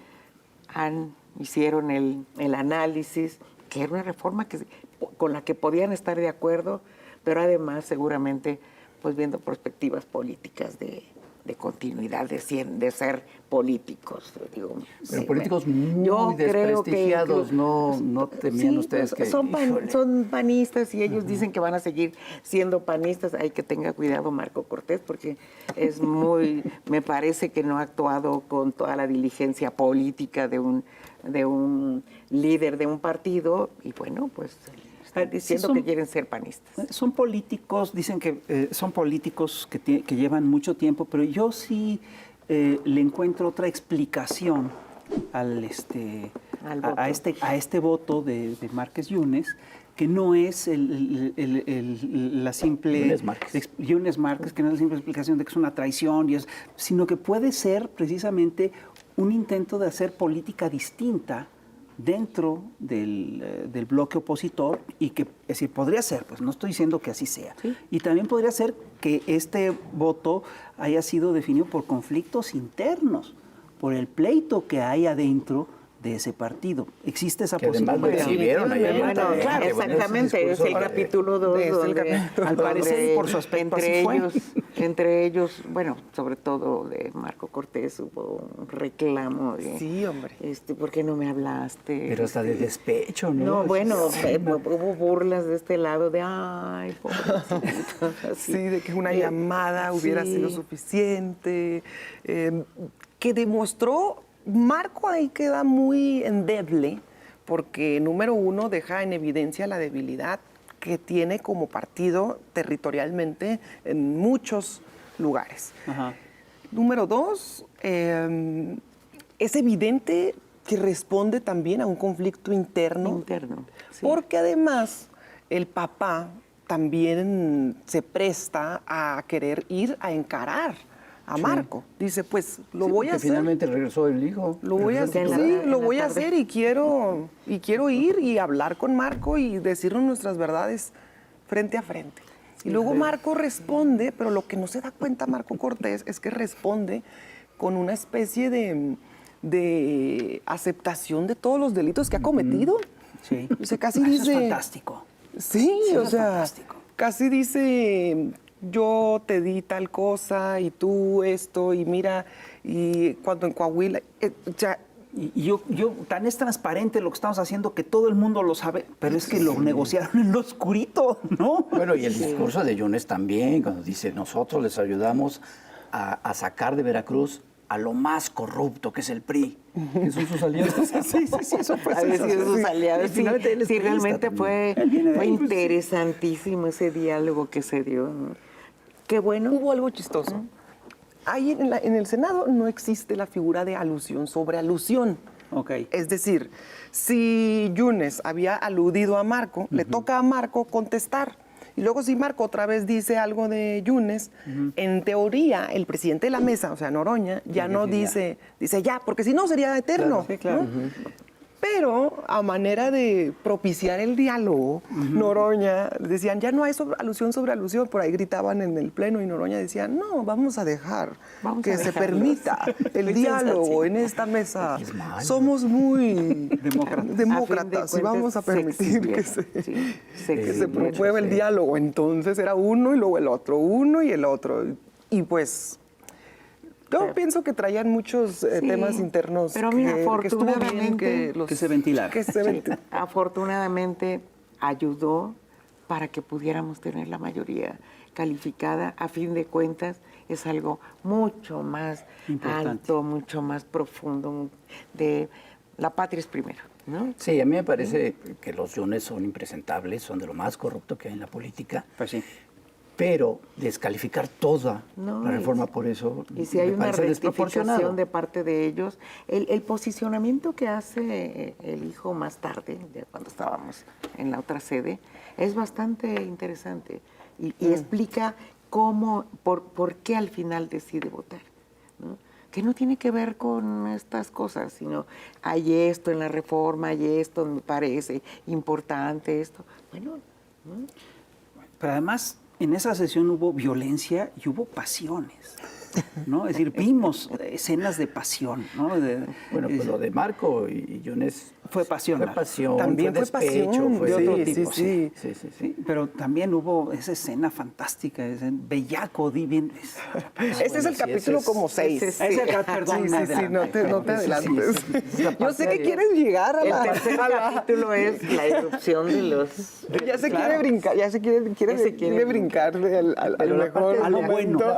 hicieron el análisis, que era una reforma con la que podían estar de acuerdo, pero además seguramente pues viendo perspectivas políticas de continuidad, de ser políticos. Digo, Pero sí, políticos bueno, muy yo creo desprestigiados, no temían sí, ustedes que... híjole. son panistas y ellos dicen que van a seguir siendo panistas. Hay que tenga cuidado Marco Cortés porque es me parece que no ha actuado con toda la diligencia política de un líder de un partido y bueno, pues están diciendo que quieren ser panistas. Son políticos, dicen que son políticos que llevan mucho tiempo, pero yo sí le encuentro otra explicación a este voto de Márquez Yunes, que no es la simple... Yunes Márquez. Yunes Márquez, que no es la simple explicación de que es una traición, sino que puede ser precisamente un intento de hacer política distinta dentro del bloque opositor y que, es decir, podría ser, pues no estoy diciendo que así sea. ¿Sí? Y también podría ser que este voto haya sido definido por conflictos internos, por el pleito que hay adentro de ese partido. Existe esa que además lo posibilidad. exhibieron ahí Bueno, abiertamente. claro, exactamente, es el capítulo 2 Al parecer, por su aspecto, así fue. Entre ellos, bueno, sobre todo de Marco Cortés hubo un reclamo de, Sí, hombre. ¿por qué no me hablaste? Pero hasta de despecho, ¿no? No, bueno, Sí, hubo burlas de este lado de, ay, pobrecito. así. Sí, de que una llamada hubiera sí. sido suficiente, que demostró, Marco ahí queda muy endeble, porque número uno deja en evidencia la debilidad que tiene como partido territorialmente en muchos lugares. Ajá. Número dos, es evidente que responde también a un conflicto interno. Sí. Porque además el papá también se presta a querer ir a encarar a Marco. Dice, pues lo voy a porque hacer. finalmente regresó el hijo. Lo voy a hacer, en la- sí, en lo la voy a tarde. hacer y quiero ir y hablar con Marco y decirnos nuestras verdades frente a frente. Y luego Marco responde, pero lo que no se da cuenta Marco Cortés es que responde con una especie de aceptación de todos los delitos que ha cometido. Sí. O sea, casi Eso dice... es fantástico. Sí, Sí, o es sea, fantástico. casi dice, yo te di tal cosa y tú esto, y mira, y cuando en Coahuila, o sea, Y yo, tan es transparente lo que estamos haciendo que todo el mundo lo sabe, pero es que lo negociaron en lo oscurito, ¿no? Bueno, y el discurso de Yunes también, cuando dice, nosotros les ayudamos a sacar de Veracruz a lo más corrupto, que es el PRI, que son sus aliados. Sí, eso fue Había sido sus aliados. Sí, finalmente él es sí, priista realmente también. fue, Él viene de fue ahí, pues, sí. interesantísimo ese diálogo que se dio, ¿no? Qué bueno. hubo algo chistoso. Ahí en el Senado no existe la figura de alusión sobre alusión. Ok. Es decir, si Yunes había aludido a Marco, le toca a Marco contestar. Y luego si Marco otra vez dice algo de Yunes, en teoría el presidente de la mesa, o sea, Noroña, ya no dice ya, porque si no sería eterno. Claro, sí, claro. ¿no? Pero a manera de propiciar el diálogo, Noroña decían, ya no hay alusión sobre alusión, por ahí gritaban en el pleno y Noroña decía, no, vamos a dejar Vamos que a se dejarlos. permita el diálogo en esta mesa. Es malo. Somos muy Demócratas. demócratas A y fin de vamos a cuentas, permitir que se promueva el sí. diálogo. Entonces era uno y luego el otro, uno y el otro. Y pues yo pienso que traían muchos temas internos pero mira, que estuvo bien afortunadamente- los- Que se ventilara. que se ventilara. Afortunadamente ayudó para que pudiéramos tener la mayoría calificada. A fin de cuentas, es algo mucho más Importante. alto, mucho más profundo. De la patria es primero, ¿no? Sí, a mí me parece que los Yunes son impresentables, son de lo más corrupto que hay en la política. Pues sí. Pero descalificar toda No, la y- reforma por eso Y si hay me una parece desproporcionado. rectificación de parte de ellos, el posicionamiento que hace el hijo más tarde, ya cuando estábamos en la otra sede, es bastante interesante y explica cómo, por qué al final decide votar, ¿no? Que no tiene que ver con estas cosas, sino hay esto en la reforma, hay esto, me parece importante esto. Bueno, ¿no? Pero además, en esa sesión hubo violencia y hubo pasiones, ¿no? Es decir, vimos escenas de pasión, ¿no? Bueno, pues lo de Marco y Yunes Fue pasional. Fue pasión, También fue despecho, pasión, fue de otro otro tipo. tipo, sí. Sí, pero también hubo esa escena fantástica, ese bellaco, bien. Este es el capítulo como 6. ese Ese perdón, Sí, me sí, no te adelanté. adelantes. sí, la Yo sé que parte- quieres llegar a El la... tercer capítulo es la irrupción de los... Ya se Claro. quiere brincar, ya se quiere brincarle al Pero la mejor parte- a lo bueno. momento.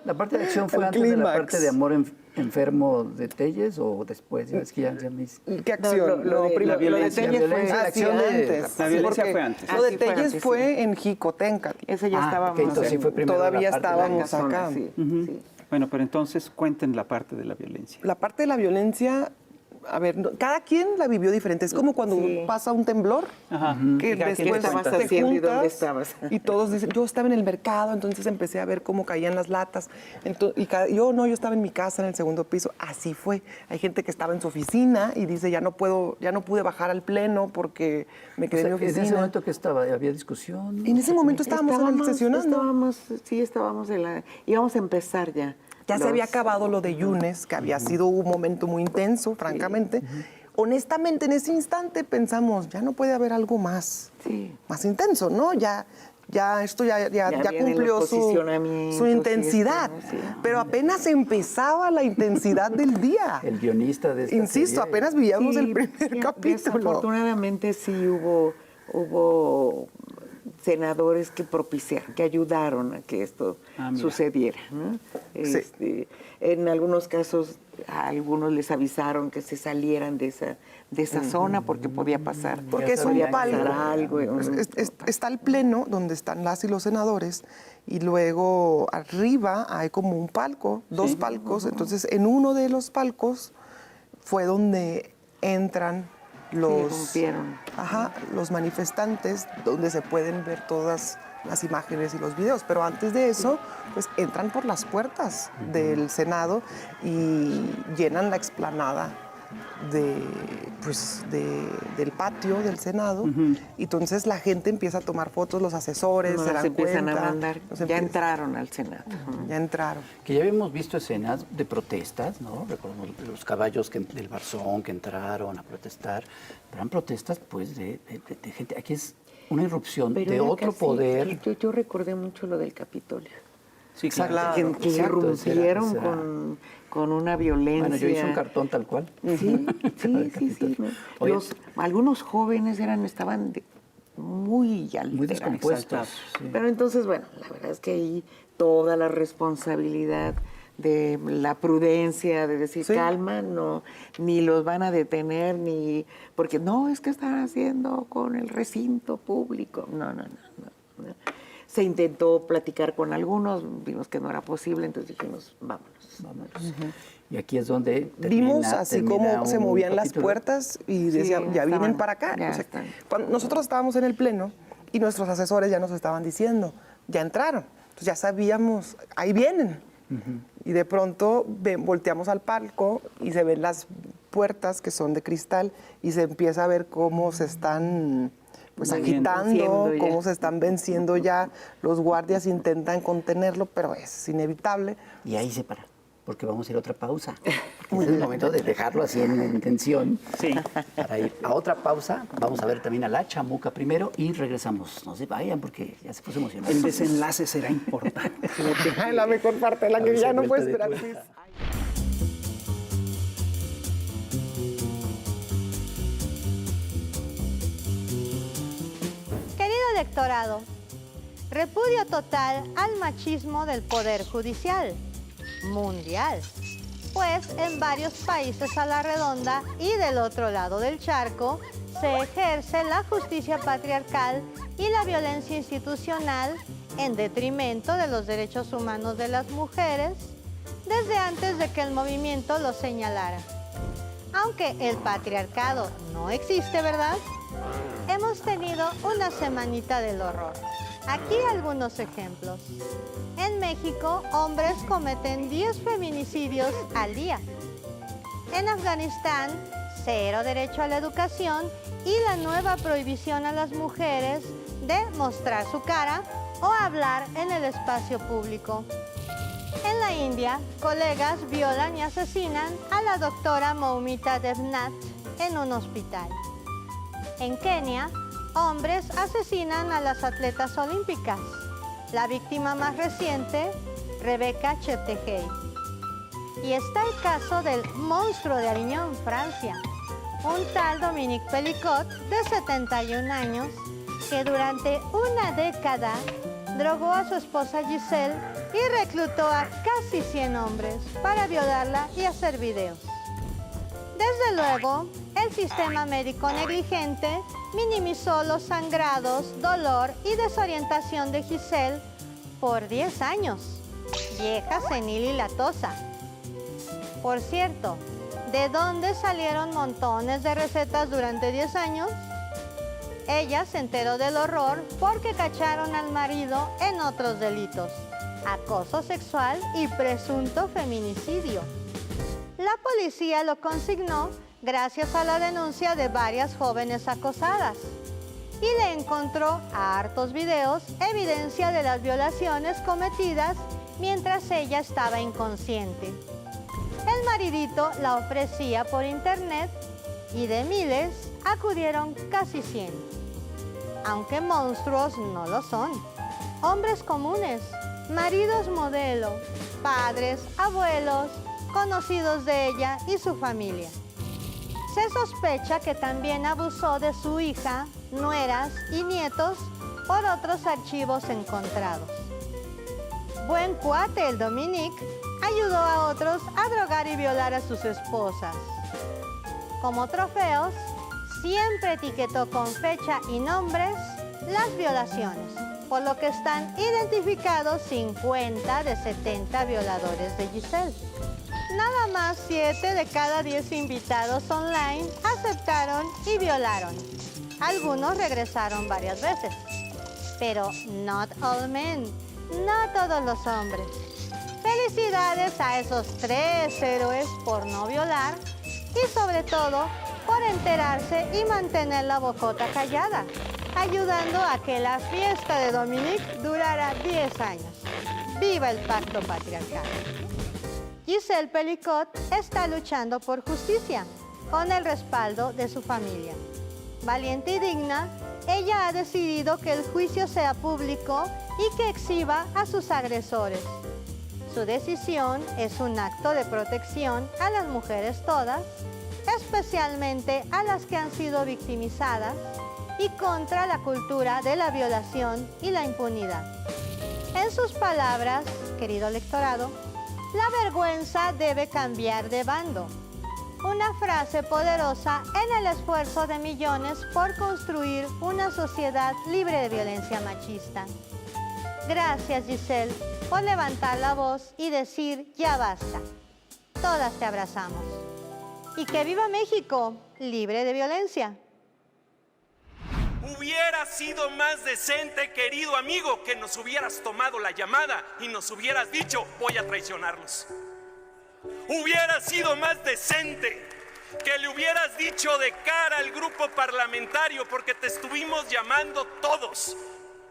La parte de acción fue El antes de la clímax. parte de amor enfermo de Telles o después. Es que ya me... ¿Qué acción? lo de- la violencia. Telles fue- La acción de- antes. La violencia Porque fue antes. Lo de Así fue Telles antes, fue sí. en Jicotencatl. Ese ya Ah, estábamos. ok, entonces sí fue primero Todavía la parte de la estábamos zona, acá. sí, sí. Bueno, pero entonces cuenten la parte de la violencia. La parte de la violencia, a ver, cada quien la vivió diferente. Es como cuando Sí. pasa un temblor, Ajá. que Y cada quien después ¿Qué estabas te haciendo y juntas dónde estabas? y todos dicen, yo estaba en el mercado, entonces empecé a ver cómo caían las latas. Yo estaba en mi casa en el segundo piso. Así fue. Hay gente que estaba en su oficina y dice, ya no pude bajar al pleno porque me quedé en mi En ese oficina. momento que estaba, había discusión. En ese momento estábamos sesionando. Íbamos a empezar ya. Ya se había acabado lo de Yunes, que había sido un momento muy intenso, francamente. Honestamente, en ese instante pensamos, ya no puede haber algo más, Sí. más intenso, ¿no? Esto ya vienen cumplió los posicionamientos su y intensidad. esto, ¿no? Sí. Pero apenas empezaba la intensidad del día. El guionista de esta Insisto, serie- apenas vivíamos el Sí, primer capítulo. Desafortunadamente sí hubo senadores que propiciaron, que ayudaron a que esto Ah, mira. sucediera, ¿no? Sí. En algunos casos a algunos les avisaron que se salieran de esa zona porque podía pasar. Porque es un podía palco. pasar algo. Está el pleno donde están las y los senadores y luego arriba hay como un palco, dos palcos. Entonces, en uno de los palcos fue donde entran rompieron. los manifestantes, donde se pueden ver todas las imágenes y los videos. Pero antes de eso, pues entran por las puertas del Senado y llenan la explanada del patio del Senado. Y entonces la gente empieza a tomar fotos, los asesores Nos se dan empiezan cuenta, a mandar. Ya entraron al Senado. Ya entraron. Que ya habíamos visto escenas de protestas, ¿no? Recordemos los caballos del Barzón que entraron a protestar. Eran protestas, pues, de gente. Aquí es una irrupción Pero de era otro casi- poder. Yo recordé mucho lo del Capitolio. Sí, claro. Que Exacto, ese era- irrumpieron ese era- con una violencia. Bueno, yo hice un cartón tal cual. Sí, Del sí. Capitolio. Oye, Algunos jóvenes estaban muy alterados. muy descompuestos. sí. Pero entonces, bueno, la verdad es que ahí toda la responsabilidad de la prudencia, de decir, Sí. calma, no, ni los van a detener, ni... Porque no, es que están haciendo con el recinto público. No. Se intentó platicar con algunos, vimos que no era posible, entonces dijimos, vámonos. Y aquí es donde Vimos así como se un movían las capítulo. puertas y Sí, decían, ya vienen estaban, para acá. ya O sea, están. cuando nosotros estábamos en el pleno y nuestros asesores ya nos estaban diciendo, ya entraron. Entonces ya sabíamos, ahí vienen. Y de pronto volteamos al palco y se ven las puertas que son de cristal y se empieza a ver cómo se están pues agitando, Venciendo ya. cómo se están venciendo ya. Los guardias intentan contenerlo, pero es inevitable. Y ahí se para, porque vamos a ir a otra pausa. Porque es el momento de dejarlo así en tensión. Sí. Para ir a otra pausa, vamos a ver también a la chamuca primero y regresamos. No se vayan porque ya se puso emocionante. El desenlace será importante. La mejor parte, la A que ver si ya no vuelta puede de esperar. tuerca. Querido electorado, repudio total al machismo del Poder Judicial mundial, pues en varios países a la redonda y del otro lado del charco se ejerce la justicia patriarcal y la violencia institucional en detrimento de los derechos humanos de las mujeres desde antes de que el movimiento lo señalara. Aunque el patriarcado no existe, ¿verdad? Hemos tenido una semanita del horror. Aquí algunos ejemplos. En México, hombres cometen 10 feminicidios al día. En Afganistán, 0 derecho a la educación y la nueva prohibición a las mujeres de mostrar su cara o hablar en el espacio público. En la India, colegas violan y asesinan a la doctora Moumita Devnath en un hospital. En Kenia, hombres asesinan a las atletas olímpicas. La víctima más reciente, Rebecca Cheptegei. Y está el caso del monstruo de Avignon, Francia, un tal Dominique Pellicot, de 71 años, que durante una década drogó a su esposa Giselle y reclutó a casi 100 hombres para violarla y hacer videos. Desde luego, el sistema médico negligente minimizó los sangrados, dolor y desorientación de Giselle por 10 años, vieja, senil y latosa. Por cierto, ¿de dónde salieron montones de recetas durante 10 años? Ella se enteró del horror porque cacharon al marido en otros delitos: acoso sexual y presunto feminicidio. La policía lo consignó gracias a la denuncia de varias jóvenes acosadas y le encontró hartos videos, evidencia de las violaciones cometidas mientras ella estaba inconsciente. El maridito la ofrecía por internet y de miles acudieron casi 100. Aunque monstruos no lo son. Hombres comunes, maridos modelo, padres, abuelos, conocidos de ella y su familia. Se sospecha que también abusó de su hija, nueras y nietos por otros archivos encontrados. Buen cuate el Dominique, ayudó a otros a drogar y violar a sus esposas. Como trofeos, siempre etiquetó con fecha y nombres las violaciones, por lo que están identificados 50 de 70 violadores de Giselle. Nada más 7 de cada 10 invitados online aceptaron y violaron. Algunos regresaron varias veces. Pero not all men, no todos los hombres. Felicidades a esos 3 héroes por no violar y sobre todo por enterarse y mantener la bocota callada, ayudando a que la fiesta de Dominique durara 10 años. ¡Viva el pacto patriarcal! Giselle Pelicot está luchando por justicia, con el respaldo de su familia. Valiente y digna, ella ha decidido que el juicio sea público y que exhiba a sus agresores. Su decisión es un acto de protección a las mujeres todas, especialmente a las que han sido victimizadas, y contra la cultura de la violación y la impunidad. En sus palabras, querido electorado, la vergüenza debe cambiar de bando. Una frase poderosa en el esfuerzo de millones por construir una sociedad libre de violencia machista. Gracias, Giselle, por levantar la voz y decir ya basta. Todas te abrazamos. Y que viva México, libre de violencia. Hubiera sido más decente, querido amigo, que nos hubieras tomado la llamada y nos hubieras dicho, voy a traicionarlos. Hubiera sido más decente que le hubieras dicho de cara al grupo parlamentario, porque te estuvimos llamando todos,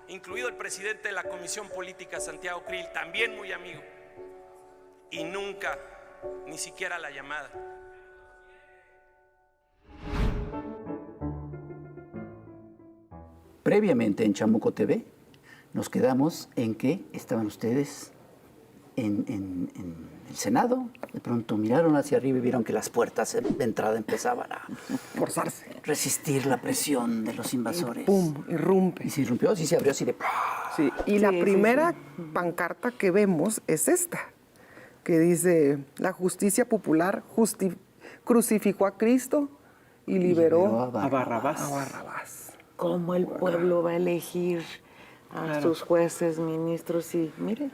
incluido el presidente de la Comisión Política, Santiago Krill, también muy amigo, y nunca, ni siquiera la llamada. Previamente en Chamuco TV nos quedamos en que estaban ustedes en el Senado. De pronto miraron hacia arriba y vieron que las puertas de entrada empezaban a Forzarse. resistir la presión de los invasores. ¡Pum! Irrumpe. Y se irrumpió, sí se abrió así de... Sí, y la primera pancarta que vemos es esta, que dice, la justicia popular crucificó a Cristo y liberó A Barrabás. a Barrabás. ¿Cómo el pueblo va a elegir a sus jueces, ministros? Y miren,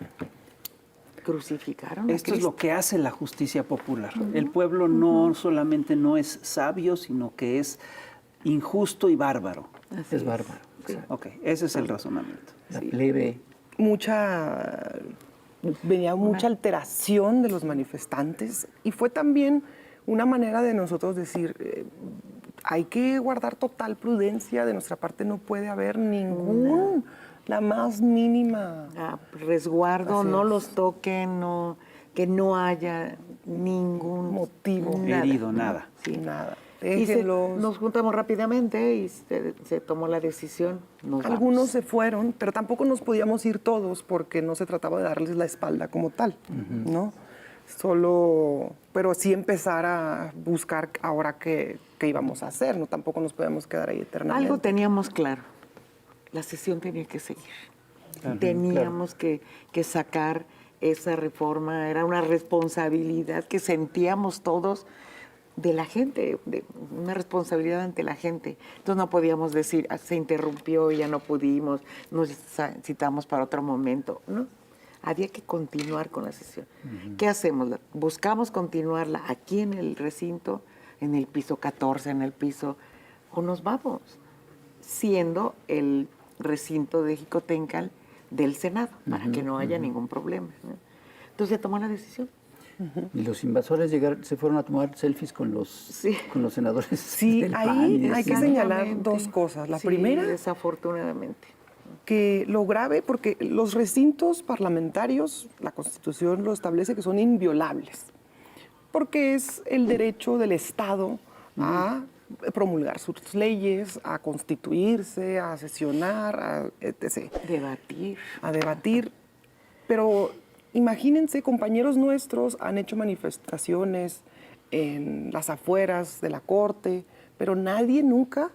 crucificaron a Esto es Cristo. lo que hace la justicia popular. El pueblo no solamente no es sabio, sino que es injusto y bárbaro. Así Es bárbaro. Ok, ese es el razonamiento. La plebe... Venía mucha alteración de los manifestantes y fue también una manera de nosotros decir, hay que guardar total prudencia, de nuestra parte no puede haber la más mínima. Resguardo, Así no es. los toquen, que no haya ningún Motivo. Herido, nada. Sí. Nada. Y Déjenlos. nos juntamos rápidamente y se tomó la decisión. Algunos Vamos. se fueron, pero tampoco nos podíamos ir todos porque no se trataba de darles la espalda como tal, ¿no? Pero sí empezar a buscar ahora qué íbamos a hacer, ¿no? Tampoco nos podíamos quedar ahí eternamente. Algo teníamos claro, la sesión tenía que seguir. Teníamos que sacar esa reforma, era una responsabilidad que sentíamos todos de la gente, una responsabilidad ante la gente. Entonces no podíamos decir, se interrumpió, ya no pudimos, nos citamos para otro momento. No, había que continuar con la sesión. ¿Qué hacemos? Buscamos continuarla aquí en el recinto, en el piso 14, en el piso, o nos vamos, siendo el recinto de Jicotencal del Senado, para que no haya ningún problema, ¿no? Entonces se tomó la decisión. Y los invasores se fueron a tomar selfies con los senadores Sí, del PAN. ahí hay que señalar Exactamente. dos cosas. La Sí, primera, desafortunadamente. que lo grave, porque los recintos parlamentarios, la Constitución lo establece que son inviolables, porque es el derecho del Estado a promulgar sus leyes, a constituirse, a sesionar, etc. Debatir. A debatir. Pero imagínense, compañeros nuestros han hecho manifestaciones en las afueras de la Corte, pero nadie nunca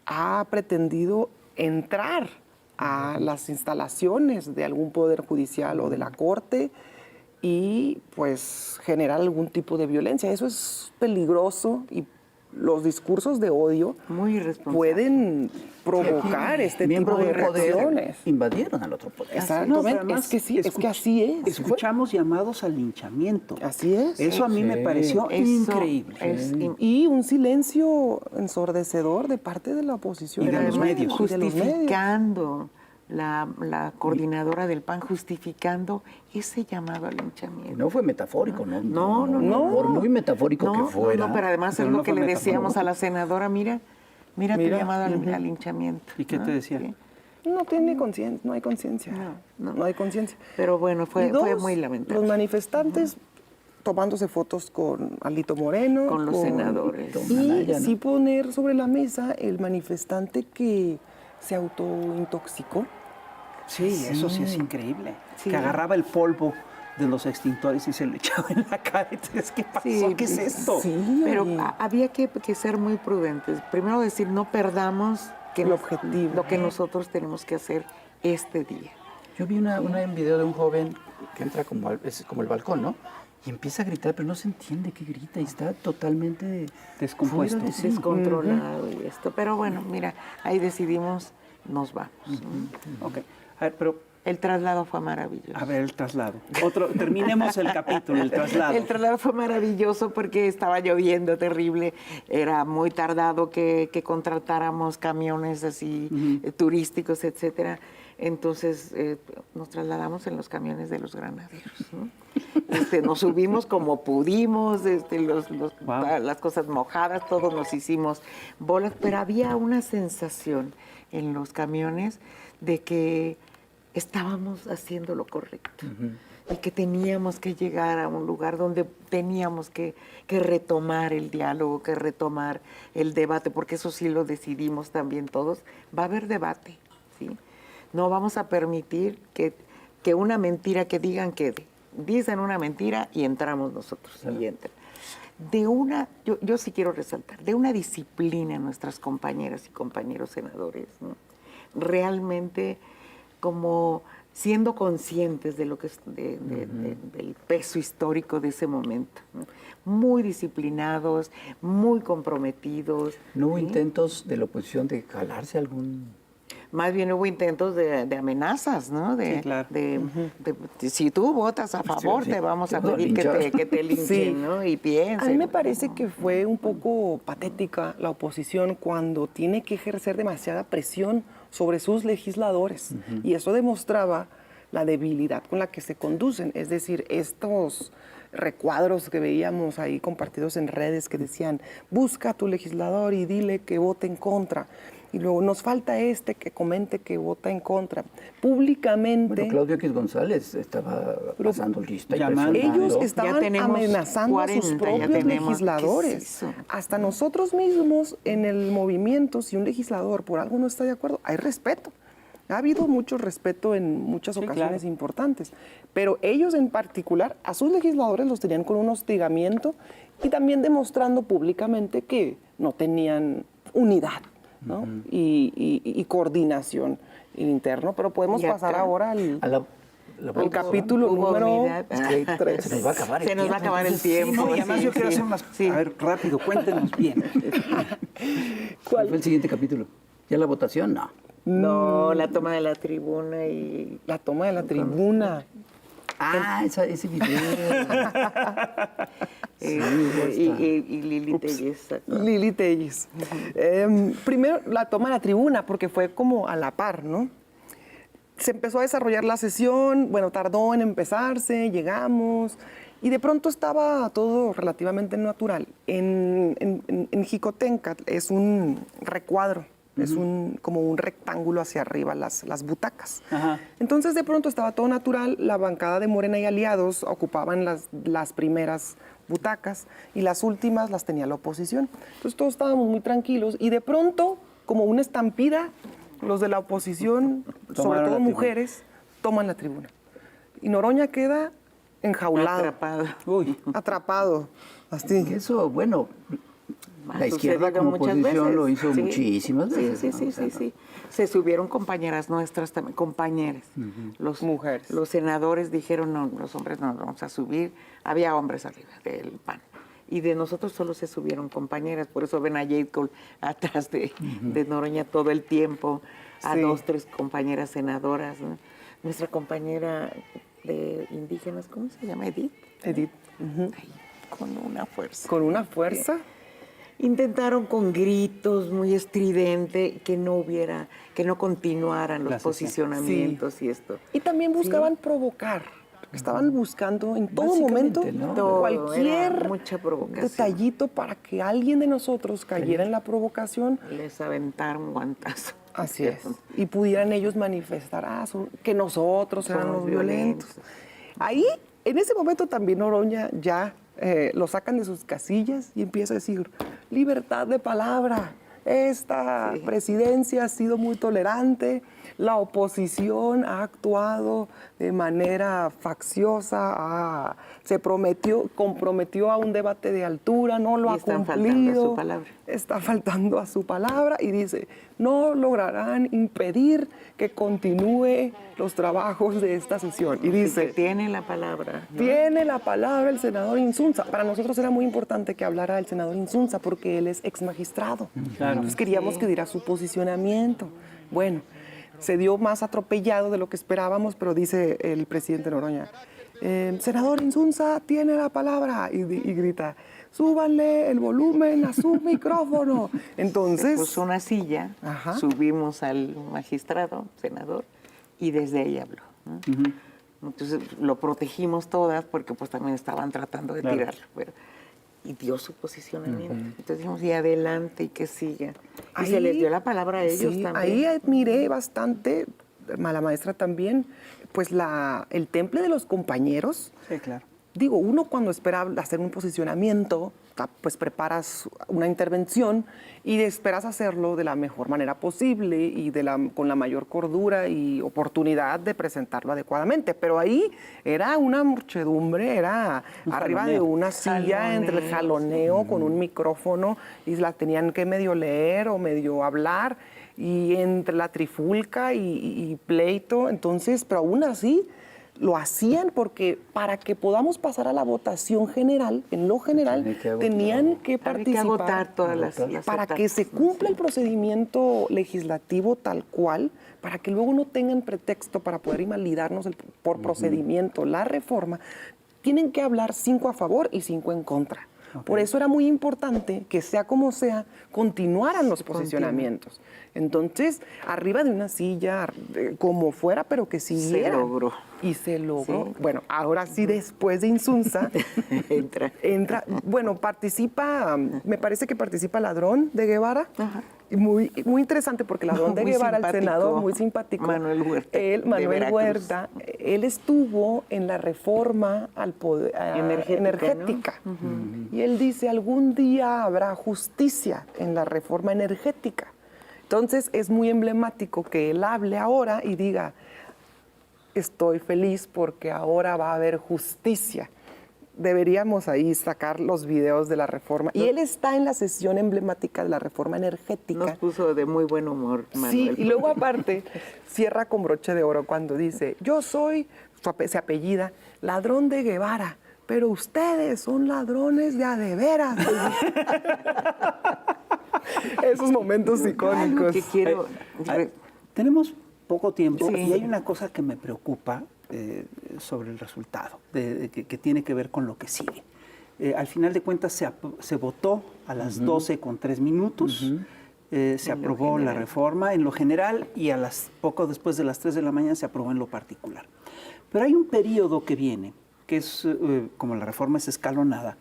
ha pretendido entrar a las instalaciones de algún poder judicial o de la Corte y pues generar algún tipo de violencia. Eso es peligroso y los discursos de odio Muy irresponsable. pueden provocar este tipo Miembros de del poder reacciones. invadieron al otro poder. Exactamente, pero además es que sí, es que así es. Escuchamos llamados al linchamiento. Así es. Eso a mí me pareció Eso increíble. es Y un silencio ensordecedor de parte de la oposición. Y de los medios. Y de los medios. Justificando la coordinadora del PAN justificando ese llamado al linchamiento. No fue metafórico, ¿no? No. Por muy metafórico que fuera. No, pero además Pero es lo no que fue le metafórico. decíamos a la senadora, mira tu llamado al linchamiento. ¿Y qué te decía? Sí. No tiene conciencia, no hay conciencia. No hay conciencia. Pero bueno, Y fue dos, muy lamentable. Los manifestantes tomándose fotos con Alito Moreno. Con los senadores. Don Y Anaya, ¿no? sí poner sobre la mesa el manifestante que se autointoxicó. Sí, eso sí es increíble. Sí. Que agarraba el polvo de los extintores y se lo echaba en la cara. Entonces, ¿qué pasó? Sí, ¿Qué es esto? Pero había que ser muy prudentes. Primero decir, no perdamos El objetivo. lo que nosotros tenemos que hacer este día. Yo vi un video de un joven que entra es como el balcón, ¿no? Y empieza a gritar, pero no se entiende qué grita y está totalmente Descompuesto. fuera de sí. Descontrolado y esto. Pero bueno, mira, ahí decidimos, nos vamos. Ok. A ver, pero, El traslado fue maravilloso. a ver, el traslado. Terminemos el capítulo, el traslado. El traslado fue maravilloso porque estaba lloviendo terrible. Era muy tardado que contratáramos camiones así turísticos, etcétera. Entonces nos trasladamos en los camiones de los granaderos, ¿no? Nos subimos como pudimos, Wow. las cosas mojadas, todos nos hicimos bolas, pero había una sensación en los camiones de que estábamos haciendo lo correcto y que teníamos que llegar a un lugar donde teníamos que retomar el diálogo, que retomar el debate, porque eso sí lo decidimos también todos. Va a haber debate, ¿sí? No vamos a permitir que una mentira que digan quede. Dicen una mentira y entramos nosotros, y entran. Yo sí quiero resaltar, de una disciplina en nuestras compañeras y compañeros senadores, ¿no? Realmente como siendo conscientes de lo que del peso histórico de ese momento, ¿no? Muy disciplinados, muy comprometidos. ¿No hubo ¿sí? intentos de la oposición de jalarse algún...? Más bien hubo intentos de amenazas, ¿no? Sí, claro. Si tú votas a favor, sí, te vamos te a van a pedir linchar. que te linchen, Sí. ¿no? Y piensen. A mí me parece que fue un poco patética la oposición cuando tiene que ejercer demasiada presión sobre sus legisladores. Y eso demostraba la debilidad con la que se conducen. Es decir, estos recuadros que veíamos ahí compartidos en redes que decían, busca a tu legislador y dile que vote en contra. Y luego nos falta que comente que vota en contra. Públicamente, Bueno, Claudio X González estaba pasando lista y llamando. presionando. ellos estaban Ya tenemos amenazando a sus 40, ya propios tenemos. legisladores. ¿Qué es eso? Hasta nosotros mismos en el movimiento, si un legislador por algo no está de acuerdo, hay respeto. Ha habido mucho respeto en muchas ocasiones claro. importantes, pero ellos en particular, a sus legisladores los tenían con un hostigamiento y también demostrando públicamente que no tenían unidad, ¿no? y coordinación interno, pero podemos Y acá, pasar ahora al al capítulo hubo número unidad. 3. Se nos va a acabar el Se nos va a tiempo. acabar el Entonces, tiempo. No, y además sí, yo quiero sí. hacer unas... Sí. A ver, rápido, cuéntenos bien. ¿Cuál fue el siguiente capítulo? ¿Ya la votación? No. No, la toma de la tribuna y... La toma de la tribuna. Ah, ese video. y Lili Telles. Lili Telles. Primero, la toma de la tribuna, porque fue como a la par, ¿no? Se empezó a desarrollar la sesión, bueno, tardó en empezarse, llegamos, y de pronto estaba todo relativamente natural. En Jicotenca es un recuadro, es como un rectángulo hacia arriba las butacas. Ajá. Entonces de pronto estaba todo natural, la bancada de Morena y aliados ocupaban las primeras butacas y las últimas las tenía la oposición. Entonces todos estábamos muy tranquilos y de pronto, como una estampida, los de la oposición, sobre Tomaron la todo tribuna. mujeres, toman la tribuna. Y Noroña queda enjaulado, Atrapado. Uy, atrapado, así. Eso, bueno, Ha la izquierda sucedido como muchas oposición veces. lo hizo Sí. muchísimas veces. Sí, ¿no? sí, O sea, sí, sí. Se subieron compañeras nuestras también, compañeras. Mujeres. Los senadores dijeron, no, los hombres no nos vamos a subir. Había hombres arriba del PAN. Y de nosotros solo se subieron compañeras. Por eso ven a Jade Cole atrás de Noroña todo el tiempo. A Sí. 2, 3 compañeras senadoras, ¿no? Nuestra compañera de indígenas, ¿cómo se llama? Edith. Edith, Ay, con una fuerza. con una fuerza. Intentaron con gritos muy estridente que no continuaran los La sesión. posicionamientos y esto. Y también buscaban provocar. Estaban buscando en todo momento Básicamente, ¿no? Todo, era cualquier mucha provocación. detallito para que alguien de nosotros cayera en la provocación. Les aventaron guantazo. Así es. Y pudieran ellos manifestar que nosotros éramos Somos violentos. violentos. Ahí, en ese momento también Noroña ya lo sacan de sus casillas y empieza a decir, libertad de palabra. Esta presidencia ha sido muy tolerante, la oposición ha actuado de manera facciosa, se comprometió a un debate de altura, no lo Y ha están cumplido. faltando a su palabra. Está faltando a su palabra y dice, no lograrán impedir que continúe los trabajos de esta sesión. Y Que dice, tiene la palabra. ¿no? tiene la palabra el senador Insunza. Para nosotros era muy importante que hablara el senador Insunza porque él es ex magistrado. Claro. Entonces queríamos que diera su posicionamiento. Bueno, se dio más atropellado de lo que esperábamos, pero dice el presidente Noroña, senador Insunza tiene la palabra y grita, súbanle el volumen a su micrófono. Entonces, Puso una silla, Ajá. subimos al magistrado, senador, y desde ahí habló. ¿no? Entonces lo protegimos todas porque pues también estaban tratando de Claro. tirarlo. Y dio su posicionamiento. Entonces dijimos, y adelante y que siga. Y se les dio la palabra a ellos sí, también. ahí admiré bastante, la maestra también, pues el temple de los compañeros. Sí, claro. Digo, uno cuando espera hacer un posicionamiento, pues preparas una intervención y esperas hacerlo de la mejor manera posible y con la mayor cordura y oportunidad de presentarlo adecuadamente. Pero ahí era una muchedumbre, era Un arriba jaloneo. de una silla, entre el jaloneo con un micrófono y la tenían que medio leer o medio hablar y entre la trifulca y pleito. Entonces, pero aún así lo hacían porque para que podamos pasar a la votación general, en lo general, Tiene que agotar. tenían que Había que participar agotar todas las para que etapas. se cumpla el procedimiento legislativo tal cual, para que luego no tengan pretexto para poder invalidarnos por procedimiento la reforma, tienen que hablar 5 a favor y 5 en contra. Por eso era muy importante que sea como sea, continuaran los posicionamientos. Entonces, arriba de una silla, como fuera, pero que siguieran. logró. Y se logró. Sí. Bueno, ahora sí, después de Insunza, Entra. bueno, participa, me parece que participa Ladrón de Guevara. Ajá. Y muy interesante porque Ladrón de Muy Guevara, el simpático. senador, muy simpático. Manuel Huerta, de Manuel Veracruz. Huerta, él estuvo en la reforma al poder, Energética, Y él dice, algún día habrá justicia en la reforma energética. Entonces es muy emblemático que él hable ahora y diga, estoy feliz porque ahora va a haber justicia. Deberíamos ahí sacar los videos de la reforma. Y él está en la sesión emblemática de la reforma energética. Nos puso de muy buen humor, Manuel. Sí, y luego aparte cierra con broche de oro cuando dice, yo soy, se apellida, Ladrón de Guevara, pero ustedes son ladrones de a de veras. Esos momentos icónicos. Que quiero... Tenemos poco tiempo Sí. y hay una cosa que me preocupa sobre el resultado, que tiene que ver con lo que sigue. Al final de cuentas se votó a las 12:03, se aprobó la reforma en lo general y poco después de las 3 de la mañana se aprobó en lo particular. Pero hay un periodo que viene, que es, como la reforma es escalonada,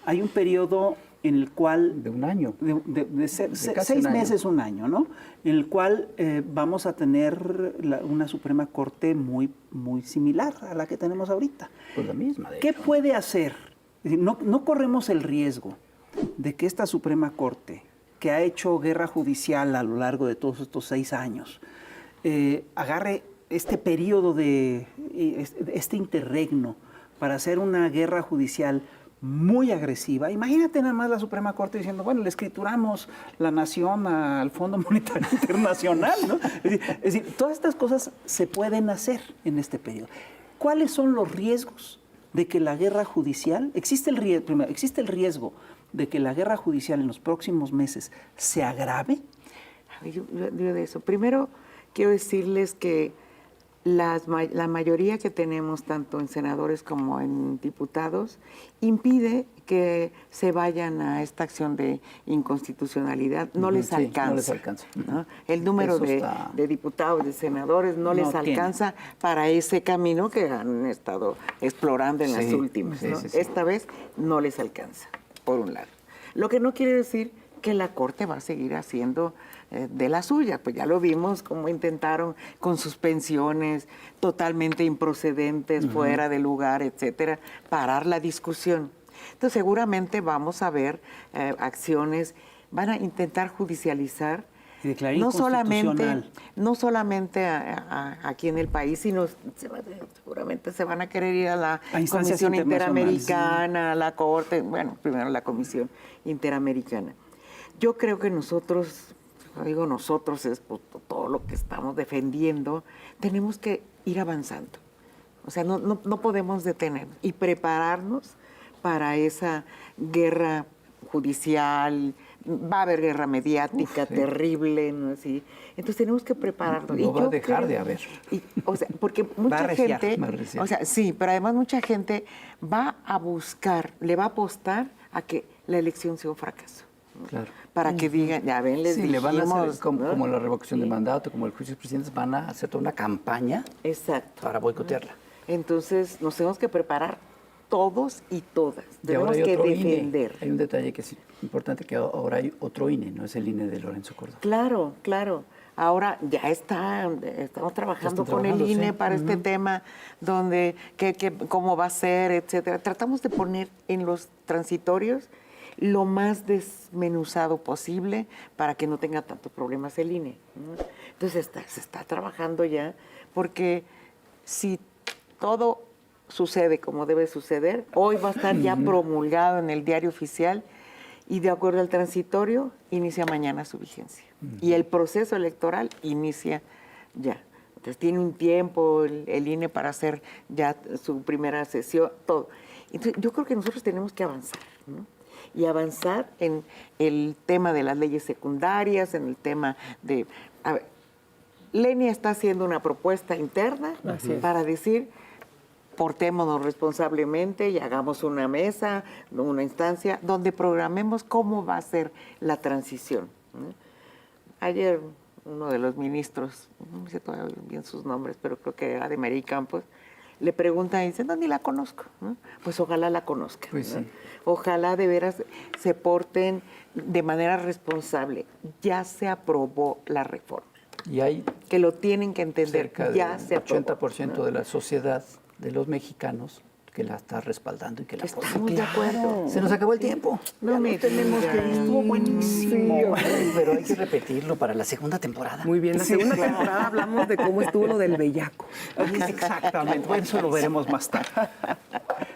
hay un periodo en el cual... De un año. De casi 6 un año. meses, un año, ¿no? En el cual vamos a tener una Suprema Corte muy, muy similar a la que tenemos ahorita. Pues la misma, de ¿Qué hecho. puede hacer? Es decir, no corremos el riesgo de que esta Suprema Corte, que ha hecho guerra judicial a lo largo de todos estos 6 años, agarre este periodo este interregno para hacer una guerra judicial muy agresiva. Imagínate nada más la Suprema Corte diciendo, bueno, le escrituramos la nación al Fondo Monetario Internacional, ¿no? Es decir, todas estas cosas se pueden hacer en este periodo. ¿Cuáles son los riesgos de que la guerra judicial, existe el riesgo de que la guerra judicial en los próximos meses se agrave? Yo de eso. Primero, quiero decirles que la mayoría que tenemos, tanto en senadores como en diputados, impide que se vayan a esta acción de inconstitucionalidad. No les Sí, alcanza. no les alcanza. ¿no? El número Eso de, está- de diputados, de senadores, no les tiene. alcanza para ese camino que han estado explorando en las Sí, últimas. sí, ¿no? sí, sí. Esta vez no les alcanza, por un lado. Lo que no quiere decir que la Corte va a seguir haciendo de la suya. Pues ya lo vimos cómo intentaron con suspensiones totalmente improcedentes, fuera de lugar, etcétera, parar la discusión. Entonces seguramente vamos a ver acciones, van a intentar judicializar Y declarar no solamente, inconstitucional. aquí en el país, sino seguramente se van a querer ir a la A instancias Comisión internacionales. Interamericana, a la Corte, bueno, primero la Comisión Interamericana. Yo creo que nosotros, digo nosotros, es por todo lo que estamos defendiendo, tenemos que ir avanzando. O sea, no podemos detener y prepararnos para esa guerra judicial. Va a haber guerra mediática sí. terrible, ¿no? Así. Entonces tenemos que prepararnos. No va a yo dejar de haber. O sea, porque Va a mucha arreciar, gente, va a arreciar. o sea, sí, pero además mucha gente va a buscar, le va a apostar a que la elección sea un fracaso. Claro. Para que digan, ya ven, les Sí, dijimos. le van a hacer, como, ¿no? como la revocación de Sí. mandato, como el juicio de presidentes, van a hacer toda una campaña Exacto. para boicotearla. Entonces nos tenemos que preparar todos y todas. Y ahora Tenemos hay que otro defender. INE. Hay un detalle que es importante, que ahora hay otro INE, no es el INE de Lorenzo Córdoba. Claro, claro. Ahora ya estamos trabajando están con el trabajando, INE sí. para este tema, donde cómo va a ser, etcétera. Tratamos de poner en los transitorios lo más desmenuzado posible para que no tenga tantos problemas el INE. ¿no? Entonces se está trabajando ya, porque si todo sucede como debe suceder, hoy va a estar ya promulgado en el diario oficial y de acuerdo al transitorio inicia mañana su vigencia. Y el proceso electoral inicia ya. Entonces tiene un tiempo el INE para hacer ya su primera sesión, todo. Entonces yo creo que nosotros tenemos que avanzar, ¿no? Y avanzar en el tema de las leyes secundarias, en el tema de... A ver, Lenia está haciendo una propuesta interna para decir, portémonos responsablemente y hagamos una mesa, una instancia, donde programemos cómo va a ser la transición. ¿no? Ayer uno de los ministros, no sé todavía bien sus nombres, pero creo que era de Mary Campos, le pregunta y dice, no, ni la conozco. ¿no? Pues ojalá la conozcan. Pues ¿no? sí. Ojalá de veras se porten de manera responsable. Ya se aprobó la reforma. Y hay Que lo tienen que entender. cerca Ya del se aprobó. 80% de la sociedad, de los mexicanos, que la está respaldando y que la apoya. Estamos de acuerdo. Se nos acabó el tiempo. No Ya me nos tenemos que ir. digas. Estuvo buenísimo. Pero hay que repetirlo para la segunda temporada. Muy bien, la segunda temporada hablamos de cómo estuvo lo del bellaco. Exactamente. Bueno, eso lo veremos más tarde.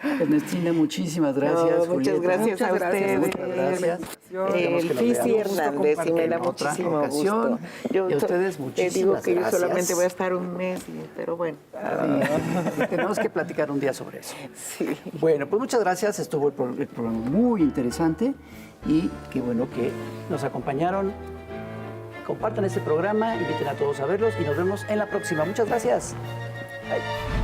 Ernestina, muchísimas gracias. No, muchas Julieta. gracias a ustedes. Muchas gracias. Esperemos El que lo Fisi veamos Hernández, y me da en otra muchísimo ocasión. gusto. Yo Y a ustedes, te digo muchísimas que yo gracias. solamente voy a estar un mes, pero bueno. Sí, tenemos que platicar un día sobre eso. Sí. Bueno, pues muchas gracias. Estuvo el programa muy interesante y qué bueno que nos acompañaron. Compartan este programa, inviten a todos a verlos y nos vemos en la próxima. Muchas gracias. Bye.